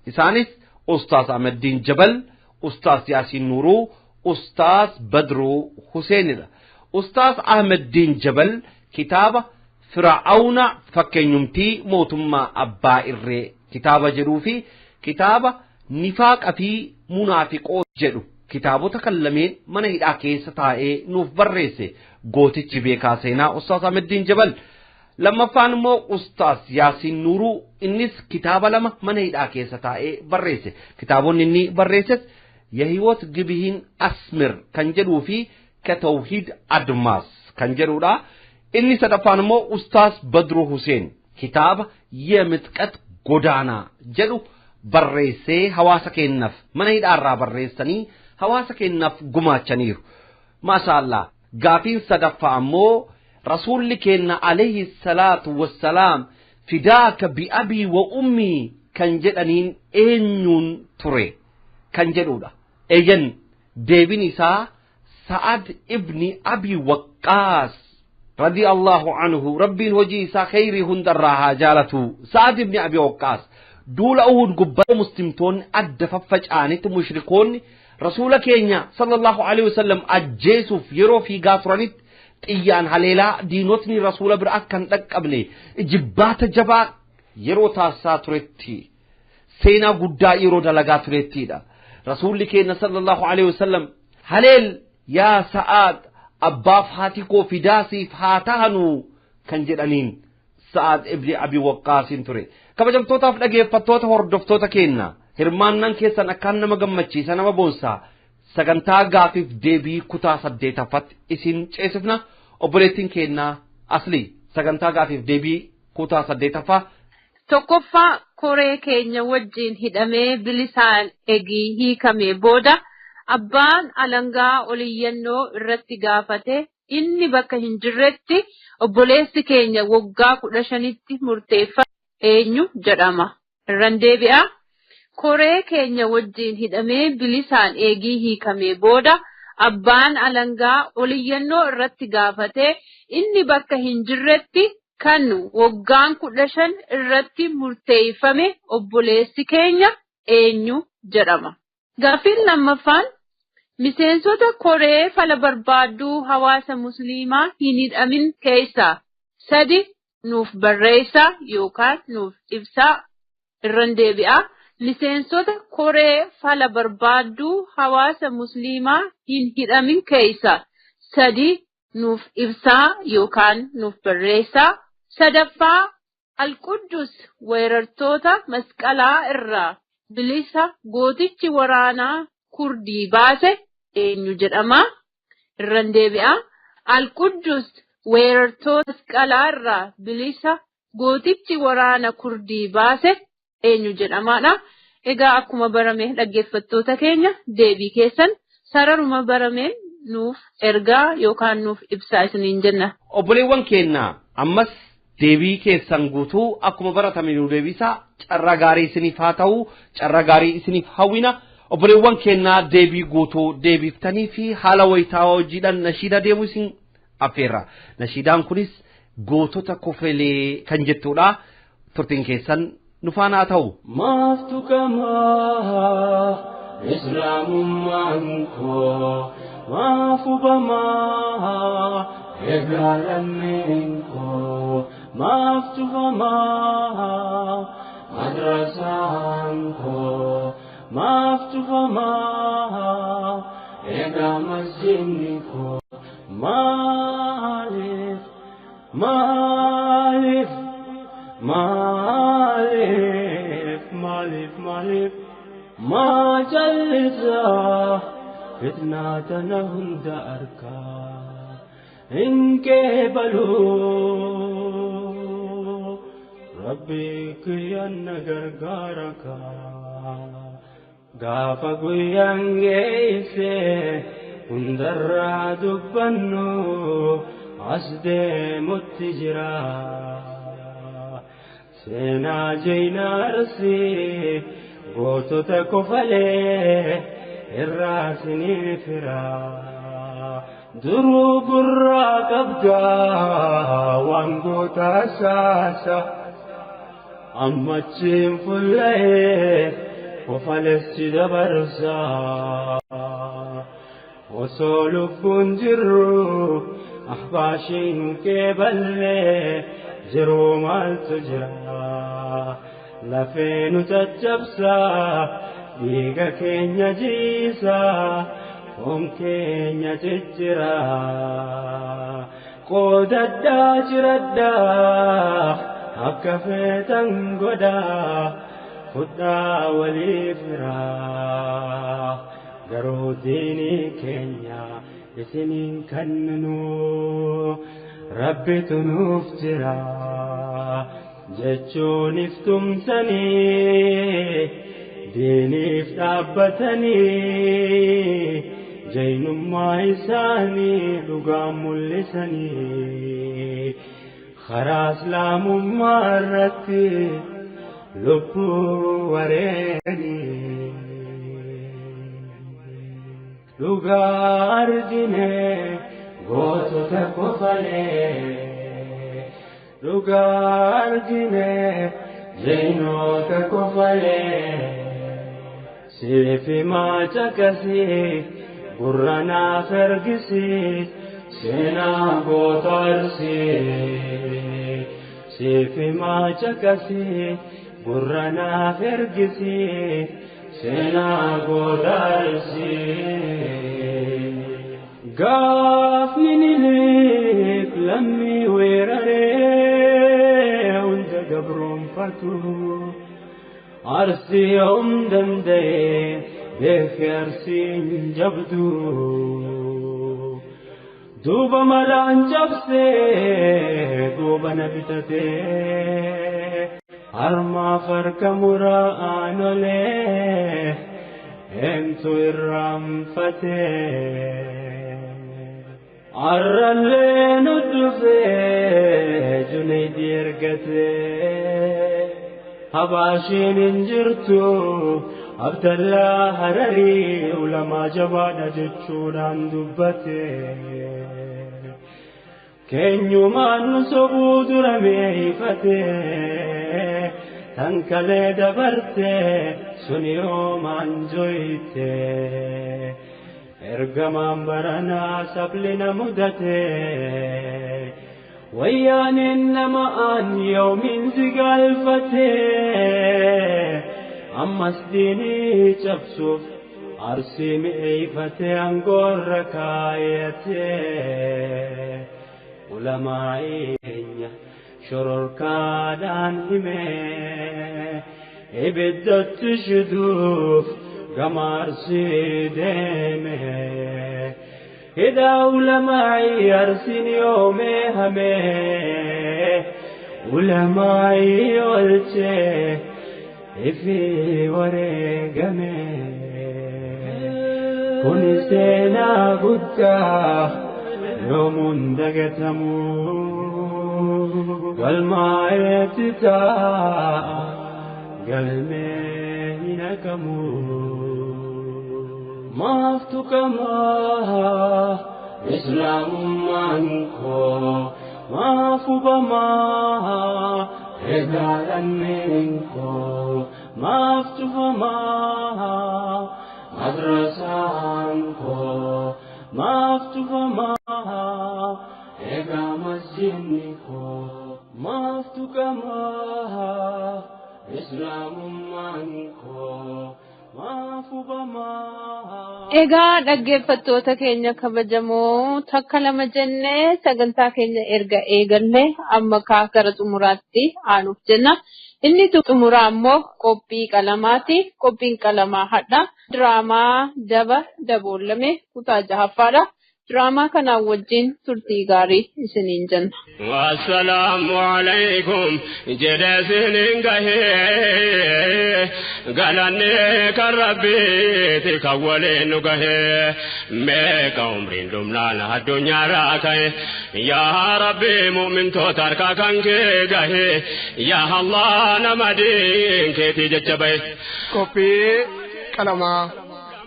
إسانيس أستاذ أحمد الدين جبل أستاذ ياسين نورو أستاذ بدرو حسين أستاذ أحمد الدين جبل كتاب فرعون فكينيمتي موتما أبا إرّي كتاب جروفي كتاب نفاق أفي منافق جرو كتابو تكلمين من هيدا كيس تائي نوف برّيسي قوتي جبيكا سينا أستاذ أحمد الدين جبل لما فانمو أستاذ ياسين نورو إنس كتابة لما من هيدا كيسة تائي برّيسي كتابون إني برّيسس يهيوت جبهين أسمر كنجرو في كتوحيد أدماس كنجرو دا إني سدفانمو أستاذ بدرو حسين كتاب يمتكت قدانا جلو برّيسي هواسك النف من هيدا را برّيساني هواسك النف قماتشانير ما شاء الله قافين سدفانمو رسول كنا عليه الصلاة والسلام فداك بأبي وأمي كان جدنين إنون تري كان جدودا إيجن ديبني سعد ابن أبي وقاص رضي الله عنه ربي وجي سا خيري هندرها جالته سعد ابن أبي وقاص دول أهود قبال مسلمتون أدففج آنت مشركون رسول كينيا صلى الله عليه وسلم أجيسو فيرو في غافرانيت إيان هليلا دينوتني رسول برأك كان لك قبلي جبات جبا يرو تاسا تريتي سينا قدا يرو دلقا تريتي دا رسول لكينا صلى الله عليه وسلم هليل يا سعاد أبا فاتيكو فداسي فاتانو كان جدانين سعاد ابن أبي وقاس تري كبجم توتا فلقى فتوتا هردفتوتا كينا هرمانان كيسا نكان مغمتشي سنما بونسا sagantaa gaafiif deebii kutaa 8ffat isin ceesifna obboleettiin keenya asli sagantaa gaafiif deebii kutaa 8ffaa tokkoffaa koree keenya wajjin hidhamee bilisaan hiikamee booda abbaan alangaa oliyyannoo irratti gaafate inni bakka hin jirretti obboleessi keenya waggaa 15tti murteeffame eenyu jedhama. Irran deebi'a. Koree keenya wajjin hidhamee bilisaan eegii hiikamee booda abbaan alangaa oliyyannoo irratti gaafatee inni bakka hin jirretti kan waggaan 15 irratti murteeffame obboleessi keenya eenyu jedhama. Gaaffiin lammaffaan miseensota koree fala barbaadduu hawaasa musliimaa hin hidhamin keessaa 3 nuuf barreessaa yookaan nuuf ibsaa. Irran deebi'a. Miseensota koree fala barbaadduu hawaasa musliimaa hin hidhamin keessaa 3 nuuf ibsaa yookaan nuuf barreessaa. Sadaffaa Alquddus weerartoota masqalaa irraa bilisa gootichi waraanaa Kurdii baase eenyu jedhama. Irran deebi'a. Alquddus weerartoota masqalaa irraa bilisa gootichi waraana Kurdii baase eenyu jedhamaadha. Egaa akkuma barame dhaggeeffattoota keenya deebii keessan sararuma barameen nuuf ergaa yookaan nuuf ibsaa isiniin jenna. Obboleewwan keenya ammas deebii keessan guutuu akkuma baratame nu deebisaa. Carraa gaarii isiniif haa ta'u, carraa gaarii isiniif hawwina. Obboleewwan keenya deebii guutuu deebiftanii fi haala wayitaawaa hojiidhaan nashiida deemuu isin affeerra. Nashiidaan kunis gootota kofelee kan jettudha. Turtiin keessan nufaan haa ta'u. Maaftu kamaa islaamummaan koo maafu bamaa egaa lammeen koo maaftu bamaa madrasaan koo maaftu bamaa egaa masjidni koo maaliif maaliif maaliif maaliif maaliif maa jallisaa fitnaa tana hunda arkaa hin qeebaluu rabbi kiyyanna gargaara kaa gaafa guyyaan geesse hundarraa dubbannu as deemutti jira. Seenaa jeenaarsi gootota kofalee irraa siniif fira. Duruu gurraa qabdaa waan gootaa saasa ammachiin fuullee kofalessi dabarsa. Osoo lubbuun jirru ahbaashiin kee ballee jiruu maaltu jira. Lafeenu caccabsaa dhiiga keenya jiisaa foon keenya ciccira. Qoodaddaa jiraddaa akka feetan godhaa fudhaa walii firaa. Garuu diinii keenya isiniin kenninu rabbitu nuuf jira jechuun iftumsanii diiniif dhaabbatanii jaynummaa isaanii dhugaan mul'isanii karaa islaamummaa irratti lubbuu wareeganii dhugaa argine gootota kofalee dhugaa argine jaynoota kofalee siifi maacaqasii gurra naaf ergisii seenaa goota arsii siifi maacaqasii gurra naaf ergisii seenaa goota arsii. Gaafni nileef lammii weeraree hunda gabroonfatu arsii yoom danda'e beeki arsiin jabdu duuba malaan cabsee duuba na bitatee harmaaf harka muraan olee eentu irraanfatee. arralee nu dhufee Junayd ergatee habaashiin hin jirtu Abdallaa Hararii ulamaa jabaadha jechuudhaan dubbate keenyumaan nu sobuu dura meeyfate tankalee dabarte suni hoomaan joyte ergamaan baranaa sablina mudate wayyaanin namaan yoomiin sigalfate ammas diinii cabsuuf arsii mi'eeyfate angoorra kaayate ulamaa'eenya shororkaadhaan hime ibiddatti shiduuf gamaarsii deeme hidaa ulamaa'ii arsiin yoomee hame ulamaa'ii olchee ifi wareegame kuni seenaa guddaa yoomuun dagatamu galmaa'eetti taa'a galmee hin haqamu maaftu kamaa islaamummaan koo maafu bamaa eegaalameen koo maaftu bamaa madrasaan koo maaftu bamaa eegaa masjidni koo maaftu kamaa islaamummaan koo maafu bamaa. Egaa dhaggeeffattoota keenya kabajamoo takka lama jennee sagantaa keenya erga eegallee amma gara xumuraatti aanuuf jenna. Inni xumuraa ammoo qophii qalamaati. Qophiin qalamaa hadha diraamaa daba daboolame kutaa 6ffaadha. Diraamaa kanaan wajjin turtii gaarii isiniin jenna. Assalaamu alaykum jedhesiniin gahee galannee kan rabbiiti kan waliin nu gahee meeqa umriin dhumnaan addunyaarraa ka'e yaa rabbi mu'mintoota harkaa kan kee gahee yaa Allah nama diin keetii jecha bahe. Qophii qalamaa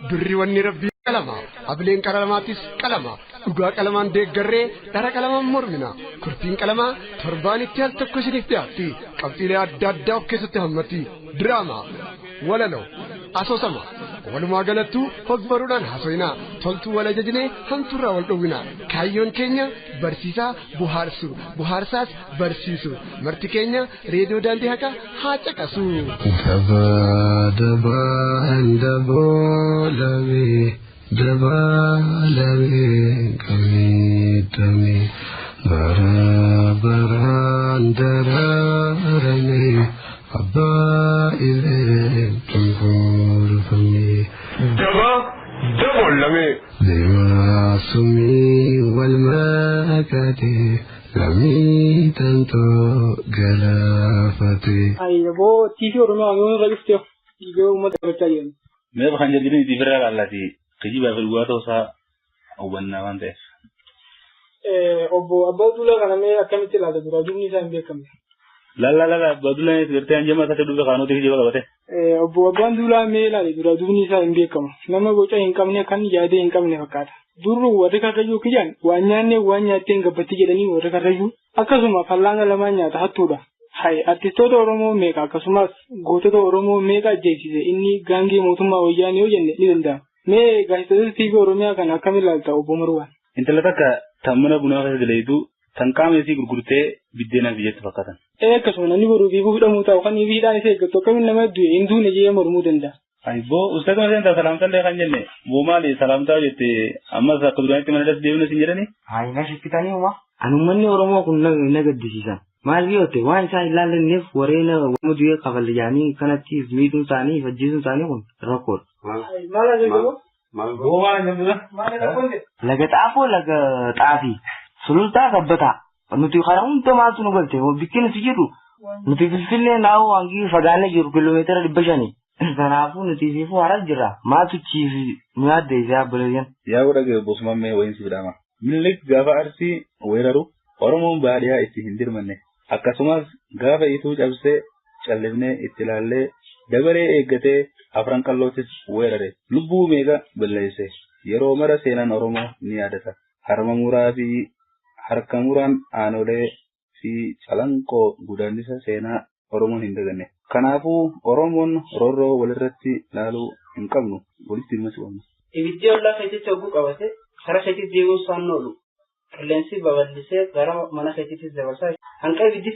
birri wanni rabbii qalama ableen qalamaatis qalama dhugaa qalamaan deeggarree dara qalamaan mormina kurtiin qalamaa torbaanitti al tokko isiniif dhiyaatti qabxiilee adda addaa of keessatti hammatti diraamaa walaloo asoosama walumaa galattuu hogbaruudhaan haasofnaa toltuu wal ajajnee hamtuurraa wal dhowwina kaayyoon keenya barsiisaa buhaarsu buhaarsaas barsiisu marti keenya reediyoo daandii haqaa haa caqasu. Dabalame kamitame barabaran dararame abba ile tunkurfame dabalame dewa sumi walmakate lami tanto galafate ayabo TV Oromoo yoo ragistee yoo ummata bartaayen me bakhan jirgini dibira allati kijiba filwato sa ubanna wante obbo Abdullah kaname akkamitti laata dura jumni isaan beekame la Abdullah ne tirte anjama sa duba kanu kijiba qabate obbo Abdullah me la dura jumni isaan beekama nama gocha hin qabne kan yaade hin qabne fakkaata durru warri karrayyuu kijan waan nyaanne waan nyaateen gabbatti jedhanii warri karrayyuu akkasuma fallaanga lama nyaata hattuudha hay artistoota Oromoo meeqa akkasumas gootota Oromoo meeqa ajjeesise inni gaangee mootummaa wayyaanee yoo jenne ni danda'ama mee gaazexeessitoota TV Oromiyaa kana akkamiin ilaalta obbo Marwaan intala takka tammana bunaa keessa galaytu tanqaameesii gurgurtee biddeenaaf jettu fakkaatan akkasuma namni boruu fi fuudhamuu ta'u kan fiidhaan isa eeggatu akkamiin nama du'e hin duune jee mormuu danda'a. Bo ustaduma senta salamtallee kan jenne bo maali salamtaa jette ammas akka duraanitti mana das deebina sin jedhani na shikkitanii uma anummanni Oromoo kun na gaddisiisan maal biyyotte waan isaan ilaallanneef wareena wama du'ee kafallajaanii kanatti miidhuu isaanii fajjiisuu isaanii kun rakkoodha. Laga xaafoo laga xaafii sulultaa gabbataa nuti karaa hunda maaltu nu galte bikki nuti jirru nuti Finfinnee naawoo hangii fagaannee jiru kiiloomeetira 500 kanaafuu nuti siifuu haras jirra maaltu chiifi nu yaadde isaa buleeyyan. Yaa godha bosuma mee wayin si fidama. Minilik gaafa Arsii weeraru Oromoon baadiyyaa itti hin dirmanne. Akkasumas gaafa ituu cabsee callifnee itti ilaallee dabaree eeggatee afran qallootis weerare. Lubbuu meeqa balleesse. Yeroo mara seenaan Oromoo ni yaadata. Harma muraa fi harka muraan aanolee fi calanqoo gudaannisa seenaa Oromoon hin daganne. Kanaafuu Oromoon roorroo walirratti laaluu hin qabnu. Walitti dhimma qabnu. Ibiddi ollaa keetitti hogguu qabate karaa keetitti deemuun isaan oolu. Qilleensi babal'isee gara mana keetittis dabarsaa. Hanqa ibiddi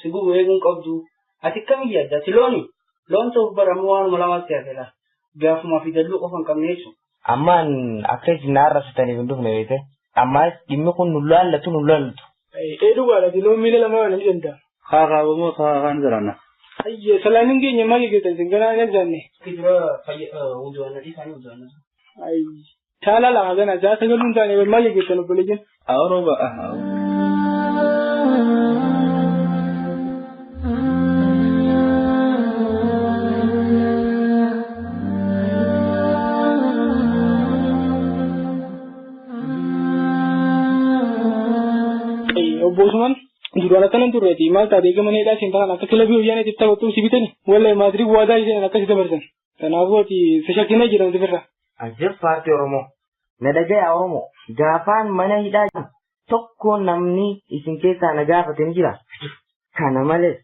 si gubu eeguun qabdu. Ati kamiyyuu adda ati loon ta'uuf baramu waanuma lamaatti hafe gaafuma fi dalluu qofa hin qabne jechuudha. Ammaan akka isin naarrasitaniif hin dhufne beekte. Ammaas dhimmi kun nu laallatu. Dhugaadha loon miila lamaa ni danda'a. Kaakaabamoo kaakaan jiraanna. Ayye salaanin keenya maal eeggatan sin ganaa hin arganne. Taala lama gana jaata galuun taane maal eeggatan obboleeyyan. Awurooba. Bosuman duraan akkanan turreeti maal taatee gamaneedhaa siin ta'an akka kilabii hoyyaan itti taphattuu si bitani wallahi maatirii bu'aadaa isheen akkasi dabarsan kanaafuu ati shakkina jedhamti firra. Ajjab paartii Oromoo na dhagaya Oromoo gaafaan mana hidhaa jiru tokko namni isin keessaa na gaafate ni jira. Kana malees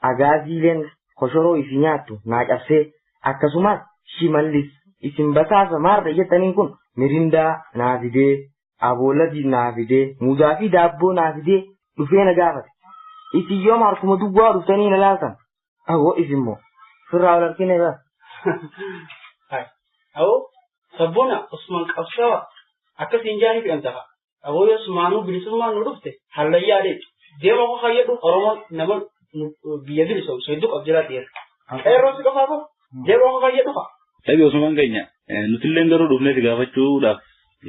agaaziileen koshoroo isin nyaattu naa cabsee akkasumas shimallis isin basaasa maarra jettaniin kun mirindaa naa fidee abooladii naa fidee muuzaa fi daabboo naa fidee dhufee na gaafate. Isin yooma harkuma duwwaa dhuftanii na laaltan. Awoo isinmoo firraa wal argine baa. Awoo sabboona Usman qabsawa akkasiin jaanii fi amtafa. Awoo yoo Usmaanuu bilisummaan nu dhufte hallayyaa deetu. Deema koo fayyadu Oromoo nama biyya bilisoomsu hedduu qabjiraati jira. Qeerroo si qofaa koo deema koo fayyadu fa'a. Dhabi Usman keenya nutillee garuu dhufneeti gaafachuudhaaf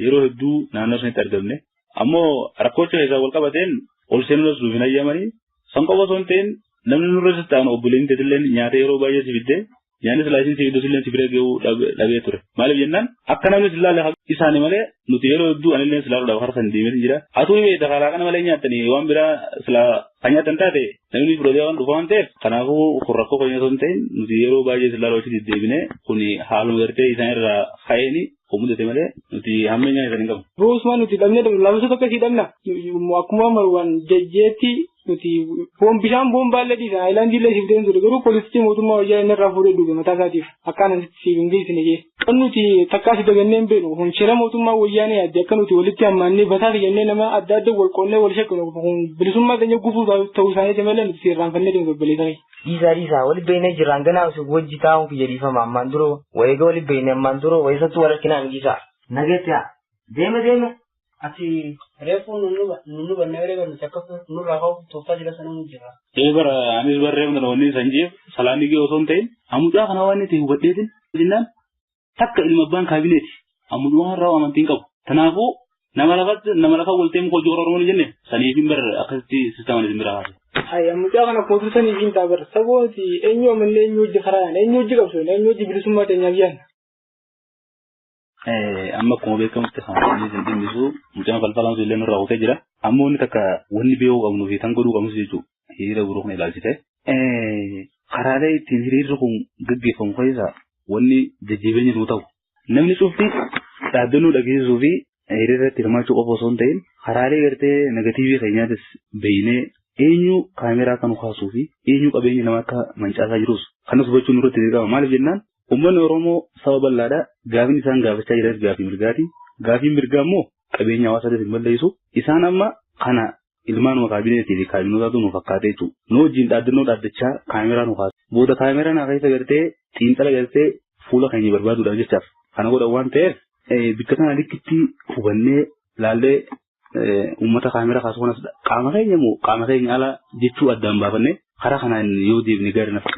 yeroo hedduu naannoo sanitti argamne. Ammoo rakkoocha keessaa wal qabateen ol seenuudhaaf nuuf hin ayyamanii san qofa osoo hin ta'in namni nurra ta'an obboleen teetillee nyaata yeroo baay'ee si fiddee nyaanni silaasiin si fidduu silleen si bira ga'uu dhabee ture. Maaliif jennaan akka namni silaale isaanii malee nuti yeroo hedduu anillee silaaluudhaaf harka hin deemeetu jira. Atuu himee dakaraa kana malee nyaattanii waan biraa silaa kan nyaatan taate namni firootee waan dhufa waan ta'eef kanaafuu kun rakkoo keenya osoo hin ta'in nuti yeroo baay'ee silaaluu achi deddeebinee kun haaluma gartee isaan irraa ka'eeni mudate malee nuti hammeenya isaan hin qabu. Usman nuti dhabnee lammisa tokko si dhabna akkuma marwaan jajjeetti nuti bishaan boombaallee dhiisan aayilaandii illee siif deemu ture garuu poolisichi mootummaa wayyaa inni irraa fuudhee dhufe mataa isaatiif akkaan siif hin geessine jee. Kan nuti takkaa si dagannee hin beeknu kun shira mootummaa wayyaanee yaadde akka nuti walitti hammaannee bataa jennee nama adda adda wal qoonnee wal shakkinu kun bilisummaa keenya gufuu ta'uu isaaniiti malee nuti si irraanfannee deemu obboleessa kee. Dhiisaa wali beeknee jiraan ganaa wajji taa'uun kiyya dhiifama ammaan dura wayiga wali beeknee ammaan dura wayisattuu wal arginaan dhiisaa. Nageetti deeme. Ati reefu nunu bannee reeban akka nurraa ka'u tooftaa jira sana nu jira. Bara anis barreeffam kana wanni sanjiif salaanni gee osoo hin ta'in amuudhaa kana waan itti hubadheetin jennaan takka ilma abbaan kaabineeti amuudhaa irraa amantiin qabu. Kanaafuu nama lafa waltee muka hojii Oromoo jenne saniif hin barre akkasitti sistamaan isin bira haase. Amuudhaa kana kootu saniif hin taabar sabooti eenyu amallee eenyu hojii karaa eenyu hojii qabsoon eenyu hojii bilisummaa teenyaaf yaadna. Amma akkuma beekamutti hawaasni isin dhimmisu mucaan falfalaan illee nurraa hutee jira. Ammoo inni takka wanni beekuu qabnuu fi tan godhuu qabnus jechuudha. Hiriira guruu kana ilaalchite. Karaalee ittiin hiriirri kun gaggeeffamu keessaa wanni jajjabeenya nuu ta'u. Namni cufti dhaabbannoo dhageessisuu fi hiriira irratti hirmaachuu qofa osoo hin ta'in karaalee gartee negatiivii keenyaatis beeynee eenyu kaameraa kan kaasuu fi eenyu qabeenya nama akka mancaasaa jirus kanas hubachuun nurratti dirqama. Maaliif jennaan uummanni Oromoo saba bal'aadha. Gaafiin isaan gaafachaa jiran gaafii mirgaati. Gaafiin mirgaa immoo qabeenya hawaasaa hin balleessu. Isaan amma kana ilmaanuma kaabineetii fi kaabinootaatu nu fakkaatee jechuudha. Nu wajjin dhaaddachaa kaameraa nu kaasu. Booda kaameraa na keessa gartee xiinxala gartee fuula keenya barbaaduudhaaf jechaaf. Kana godhan waan ta'eef bakka kana likkitti hubannee laallee uummata kaameraa kaasu kanas qaama keenya moo qaama keenya ala jechuu addaan baafannee karaa kanaan yoo deebine gaarii nafa.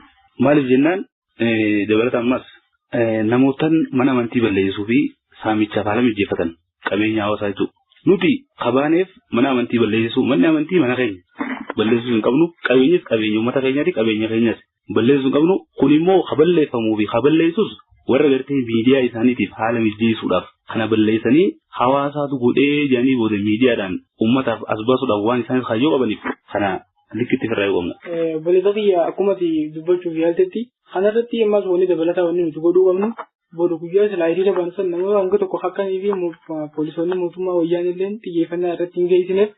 Maaliif jennaan dabalata ammas namootaan mana amantii balleessuu fi saamichaaf haala mijeeffatan qabeenya hawaasaa jechuudha. Nuti kabaaneef mana amantii balleessuu manni amantii mana keenya balleessuu hin qabnu qabeenyis qabeenya uummata keenyaati qabeenya keenyas balleessuu hin qabnu kun immoo kaballeeffamuu fi kaballeessus warra gartee miidiyaa isaaniitiif haala mijeessuudhaaf kana balleessanii hawaasaatu godhee jedhanii booda miidiyaadhaan uummataaf as baasuudhaaf waan isaanis hayyoo qabaniif kana likkitti firraa yoo qabna. Balleessaa biyya akkuma dubbachuuf yaaltetti kanarratti ammas wanni dabalataa wanni nuti godhuu qabnu booda guyyaa silaayitii dabarsan nama hanga tokko hakkanii fi poolisoonni mootummaa wayyaanillee xiyyeeffannaa irratti hin geessineef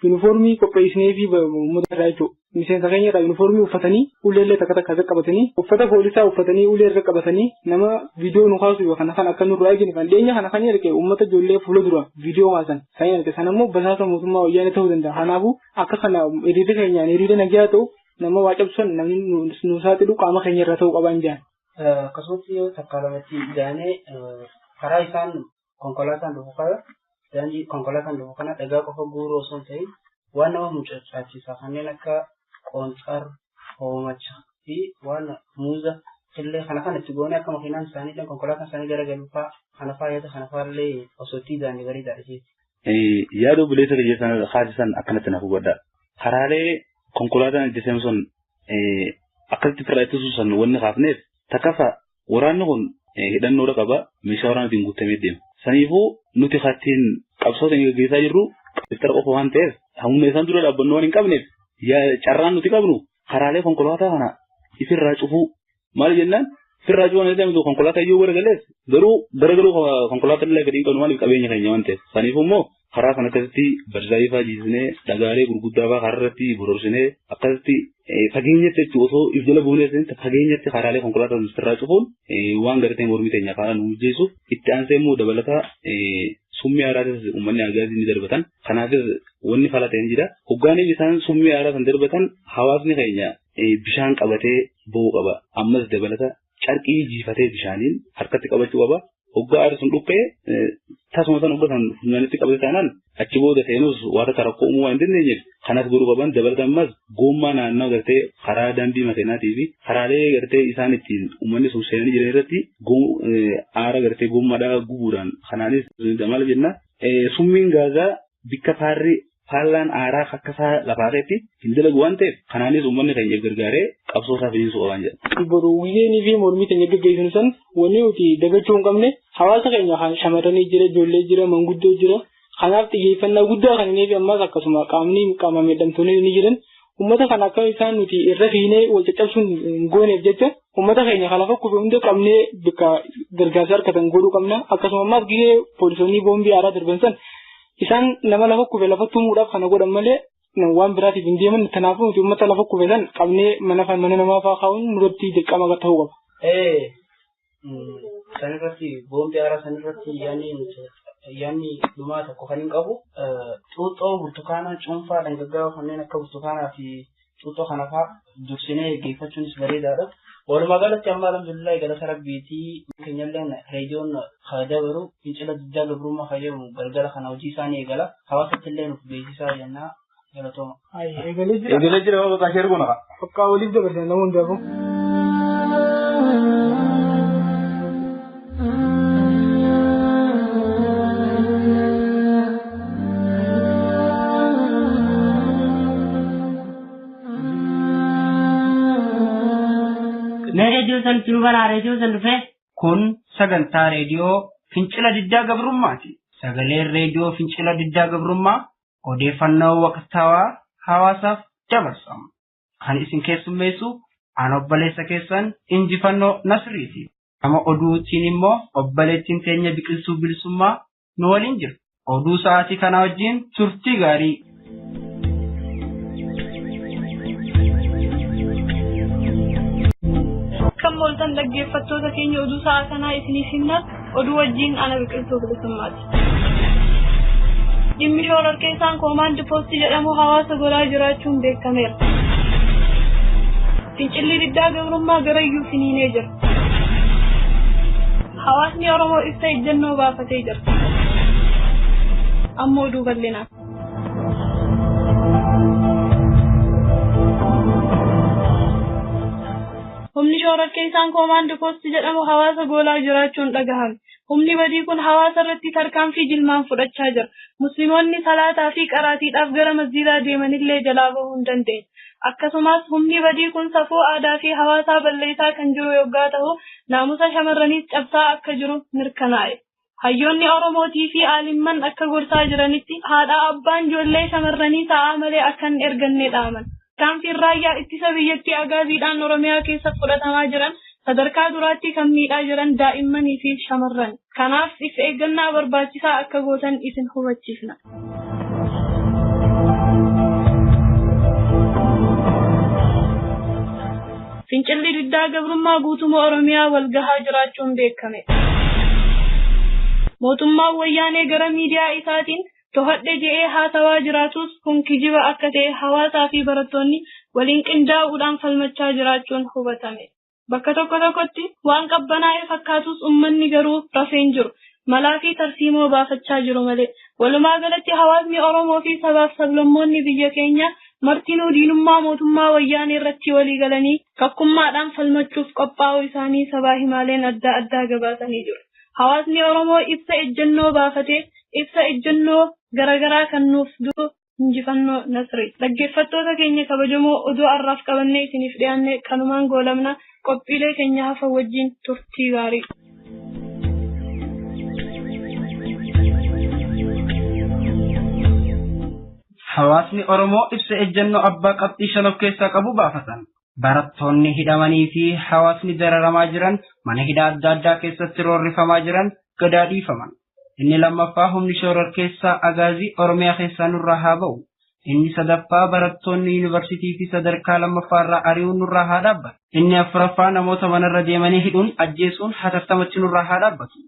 yuunifoormii qopheessinee fi uummata irraa jechuudha. Miseensa keenya irraa yuunifoormii uffatanii uleellee takka takka irra qabatanii uffata poolisaa uffatanii ulee irra qabatanii nama viidiyoo nu kaasu yookaan kan akka nurraa eegani kan dhiyeenya kana kan erge uummata ijoollee fuula dura viidiyoo kaasan kan erge sana immoo basaasa mootummaa wayyaanee ta'uu danda'a. Kanaafuu akka kana hiriira keenyaan hiriira nagaa ta'u nama waa cabsan namni nu saaxilu qaama keenya irra ta'uu qaban jedhan. Akkasumas yoo takka lamatti ijaanee karaa isaan konkolaataan dhufu kana daandii konkolaataan dhufu kana dhagaa qofa guuruu osoo hin ta'in waan nama mucacaachisa kanneen akka qoonxar, hoomacha fi waan muuza illee kana itti goonee akka makiinaan isaanii illee konkolaataan isaanii garagalu fa'aa kana faayata kana fa'aallee osoo itti ijaanee bareedaadha jechuudha. Yaada buleessa kiyyeessan haasisan akkanatti naaf hubadhaa. Karaalee konkolaataan itti seensuun akkasitti firraa itti suusan wanni kaafneef takkafa waraanni kun hidhannoodha qaba meeshaa waraanaatiin guutamee deema. Saniifuu nuti kattiin qabsoota inni gaggeessaa jirru iftara qofa waan ta'eef humna isaan dura dhaabbannoo waan hin qabneef carraan nuti qabnu karaalee konkolaataa kana ifirraa cufuu maal jennaan firraa cufuu waan ta'eef konkolaataa iyyuu garagalees garuu garagaluu konkolaataa illee gadi hin qabnu maaliif qabeenya keenya waan ta'eef saniifuu immoo karaa kana akkasitti barzaayii fa'aa jiisnee dhagaalee gurguddaa fa'aa karaa irratti bororsinee akkasitti fageenyatti jechuun osoo if jala buunee fageenyatti karaalee konkolaataa irraa cufuun waan gartee mormii teenya karaa nu mijeessuuf itti aansee immoo dabalataa summii aaraatis uummanni agaazii ni darbatan kanaafis wanni fala ta'een jira hoggaaniif isaan summii aaraa san darbatan hawaasni keenya bishaan qabatee bo'uu qaba ammas dabalata carqii jiifatee bishaaniin harkatti qabachuu qaba hoggaa aarri sun dhukkee tasuma san uggatan funyaanitti qabate taanaan achi booda seenus waata rakkoo uumuu waan hin dandeenyeef kanas godhuu qaban dabalatan ammas goommaa naannoo gartee karaa daandii makeenaatii fi karaalee gartee isaan ittiin uummanni sun seenanii jiran irratti aara gartee goommaadhaa gubuudhaan kanaanis maal jenna summiin gaazaa bikka faallaan aaraa akkasaa lafaateetti hin dalagu waan ta'eef kanaanis uummanni keenya gargaaree qabsoo isaa finiinsuu qaban jedha. Boru wiyyeenii fi mormii keenya gaggeessinu san wanni nuti dagachuu hin qabne hawaasa keenya shamarranii jira ijoollee jira manguddoo jira kanaaf xiyyeeffannaa guddaa kan inni fi ammas akkasuma qaama miidhamtoonni ni jiran uummata kana akka isaan nuti irra fiinee wal caccabsuun hin gooneef jecha uummata keenya kana fakkuuf hunda qabnee bakka gargaarsa argatan godhuu qabna akkasuma ammas gahee poolisoonni boombii aaraa darban san isaan nama lafa kufe lafa tumuudhaaf kana godhan malee waan biraatiif hin deeman kanaafuu nuti uummata lafa kufe san qabnee mana namaa fa'aa kaa'uun nurratti dirqama ta'uu qaba. Sanirratti boombii aaraa sanirratti yaanni dhumaa tokko kan hin qabu xuuxoo burtukaanaa cuunfaa dhangaggaa'oo kanneen akka burtukaanaa fi xuuxoo kana fa'aa dursinee geeffachuunis bareedaadha. Walumaa galatti amma alhamdulillah galata rabbiitii keenyalleen reediyoon dabaru fincila diddaa gabrummaa fayyadamu galgala kana hojii isaanii eegala hawaasatti illee nuuf beeksisaa jennaa galatooma. Eegalee jira waan bakka ashee ergoona. Fakkaa waliif dabarsan nama hundaafuu. reediyoo san tuubanaa reediyoo san dhufe kun sagantaa reediyoo fincila diddaa gabrummaati. Sagaleen reediyoo fincila diddaa gabrummaa odeeffannoo waqtaawaa hawaasaaf dabarsama. Kan isin keessummeessu aan obboleessa keessan injifannoo Nasriiti. Nama oduutiin immoo obboleettiin teenya biqiltuu bilisummaa nu waliin jiru. Oduu sa'aatii kana wajjin turtii gaarii. Kan moltan dhaggeeffattoota keenya oduu sa'a kanaa isinii himna oduu wajjin ana biqiltuu bilisummaati. Dhimmi shororkeessaan koomaandi poostii jedhamu hawaasa godhaa jiraachuun beekameera. Fincilli diddaa gabrummaa garayyuu finiinee jira. Hawaasni Oromoo ibsa ejjennoo baafatee jira. Ammoo oduu bal'inaa. Humni shororkeessaan koomaandi poostii jedhamu hawaasa goolaa jiraachuun dhagahame. Humni badii kun hawaasa irratti tarkaanfii jilmaan fudhachaa jira. Musliimoonni salaataa fi qaraatiidhaaf gara masjiidaa deemanillee jalaa bahuu hin dandeenye. akkasumas humni badii kun safuu aadaa fi hawaasaa balleessaa kan jiru yoggaa ta'u naamusa shamarraniis cabsaa akka jiru mirkanaa'e. Hayyoonni Oromootii fi aalimman akka gorsaa jiranitti haadha abbaan ijoollee shamarranii ta'aa malee akka hin erganne dhaaman. Kaanfiin raayyaa ittisa biyyattii agaaziidhaan Oromiyaa keessatti fudhatamaa jiran sadarkaa duraatti kan miidhaa jiran daa'immanii fi shamarran. Kanaaf if eeggannaa barbaachisaa akka gootan isin hubachiifna. Fincilli diddaa gabrummaa guutummaa Oromiyaa walgahaa jiraachuun beekame. Mootummaan wayyaanee gara miidiyaa isaatiin to'adhe je'ee haasawaa jiraatus kun kijiba akka ta'e hawaasaa fi barattoonni waliin qindaa'uudhaan falmachaa jiraachuun hubatame. Bakka tokkotti waan qabbanaa'ee fakkaatus uummanni garuu rafeen jiru. Malaa fi tarsiimoo baafachaa jiru malee. Walumaa galatti hawaasni Oromoo fi sabaaf sablammoonni biyya keenya martinuu diinummaa mootummaa wayyaanee irratti walii galanii kakkummaadhaan falmachuuf qophaa'uu isaanii sabaa himaaleen adda addaa gabaasanii jiru. Hawaasni Oromoo ibsa ejjennoo baafatee ibsa ejjennoo garaagaraa kan nuuf du'u injifannoo Nasri. Dhaggeeffattoota keenya kabajamoo oduu har'aaf qabannee isiniif dhiyaanne kanumaan goolabna qophiilee keenya hafa wajjin turtii gaarii. Hawaasni Oromoo ibsa ejjennoo abbaa qabxii 5 of keessaa qabu baafatan. Barattoonni hidhamanii fi hawaasni dararamaa jiran mana hidhaa adda addaa keessatti roorrifamaa jiran gadaadhiifaman. Inni lammaffaa humni shororkeessaa agaazii Oromiyaa keessaa nurraa haa ba'u. Inni sadaffaa barattoonni yuunivarsiitii fi sadarkaa lammaffaarraa ari'uun nurraa haa dhaabbatu. Inni afuraffaa namoota manarra deemanii hidhuun ajjeesuun hatattamattii nurraa haa dhaabbatu.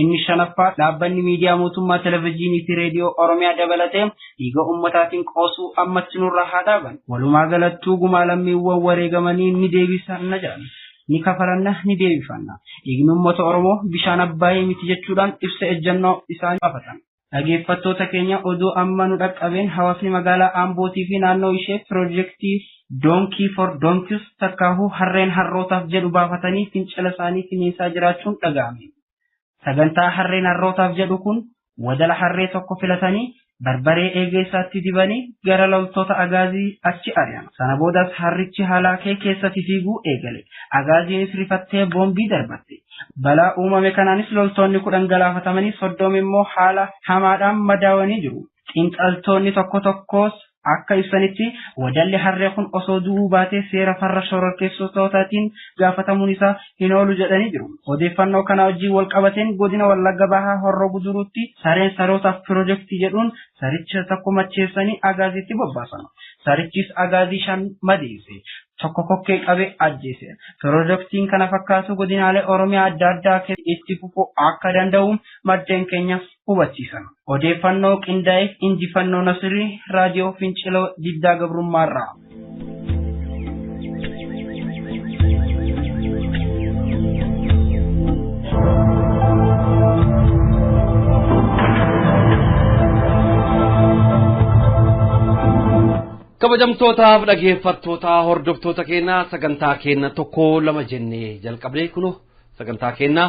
Inni shanaffaa dhaabbanni miidiyaa mootummaa televezyiinii fi reediyoo Oromiyaa dabalatee dhiiga ummataatiin qoosuu ammatti nurraa haa dhaaban. Walumaa galattuu gumaa lammiiwwan wareegamanii ni deebisan na jedhan. Ni kafalanna ni deebifanna. Dhiigni uummata Oromoo bishaan abbaayee miti jechuudhaan ibsa ejjennoo isaanii baafatan. Dhaggeeffattoota keenya oduu amma nu dhaqqabeen hawaasni magaalaa Ambootii fi naannoo ishee piroojeektii Donkey for Donkeys takkaahuu harreen harrootaaf jedhu baafatanii fincila isaanii finiinsaa jiraachuun dhaga'ame. Sagantaa harreen harrootaaf jedhu kun wadala harree tokko filatanii barbaree eegeessaatti dibanii gara loltoota agaazii achi ari'an. Sana boodas harrichi haala keessatti fiiguu eegale. Agaaziinis rifattee boombii darbatte. Balaa uumame kanaanis loltoonni 10 galaafatamanii 30 immoo haala hamaadhaan madaawanii jiru. Xiinxaltoonni tokkos akka ibsanitti wadalli harree kun osoo du'uu baatee seera farra shororkeessotaatiin gaafatamuun isaa hin oolu jedhanii jiru. Odeeffannoo kana wajjin wal qabateen godina Wallagga Bahaa Horroo Guduruutti sareen sarootaaf piroojeektii jedhuun saricha tokko macheessanii agaaziitti bobbaasan. Sarichis agaazii 5 madeesse. Tokko kokkee qabee ajjeese. Piroojeektiin kana fakkaatu godinaalee Oromiyaa adda addaa itti fufuu akka danda'u maddeen keenyaaf hubachiisan. Odeeffannoo qindaa'eef injifannoo Nasrii raadiyoo fincila diddaa gabrummaarraa. kabajamtootaaf dhaggeeffattootaa hordoftoota keenya sagantaa keenya tokko lama jennee jalqabnee kuno sagantaa keenya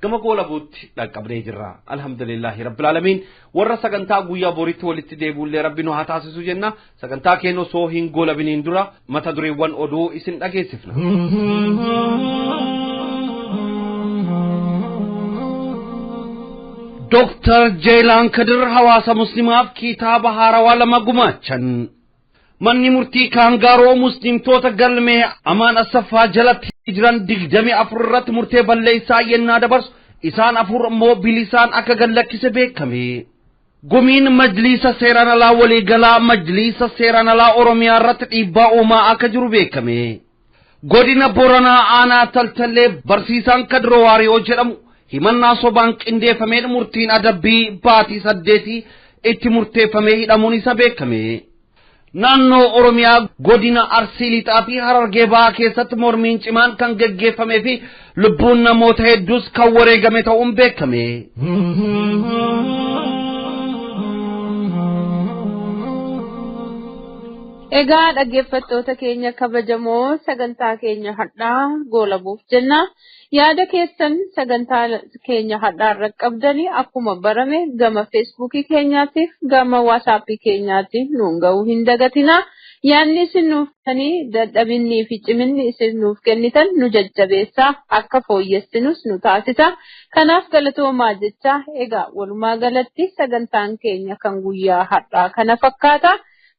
gama goolabuutti dhaqqabnee jirra. Alhamdulillahi rabbil alamin warra sagantaa guyyaa boriitti walitti deebi'ullee rabbi nu haa taasisu jenna. Sagantaa keenya osoo hin goolabiniin dura mata dureewwan oduu isin dhageessifna. Dr. Jeelaan Kadir hawaasa muslimaaf kitaaba haarawaa lama gumaachan. Manni murtii kaangaaroo muslimtoota galmee amaan asaffaa jalatti jiran 24 irratti murtee balleessaa yennaa dabarsu isaan 4 immoo bilisaan akka gallakkise beekame. Gumiin majlisa seeraan alaa waliigalaa majlisa seeraan alaa Oromiyaa irratti dhiibbaa uumaa akka jiru beekame. Godina Boranaa aanaa Taltallee barsiisaan Kadiroo Waariyoo jedhamu himannaa sobaan qindeeffameen murtiin adabbii baatii 8 itti murteeffamee hidhamuun isa beekame. Naannoo Oromiyaa godina Arsii Lixaa fi Harargee Bahaa keessatti mormiin cimaan kan gaggeeffamee fi lubbuun namoota hedduus kan wareegame ta'uun beekame. Egaa dhaggeeffattoota keenya kabajamoo sagantaa keenya hadhaa goolabuuf jenna. Yaada keessan sagantaa keenya hadhaa irra qabdanii akkuma barame gama Facebookii keenyaatiif gama WhatsAppii keenyaatiif nuun ga'uu hin dagatina. Yaanni isin nuuf kennitanii dadhabinni fi ciminni isin nuuf kennitan nu jajjabeessaa akka fooyyessinus nu taasisa. Kanaaf galatoomaa jecha egaa walumaa galatti sagantaan keenya kan guyyaa har'aa kana fakkaata.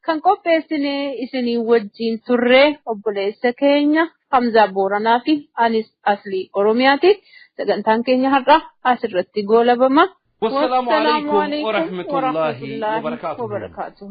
Kan qopheessinee isinii wajjin turre obboleessa keenya Hamzaa Booranaa fi anis Aslii Oromiyaati. Sagantaan keenya har'aa asirratti goolabama. والسلام عليكم ورحمة الله وبركاته.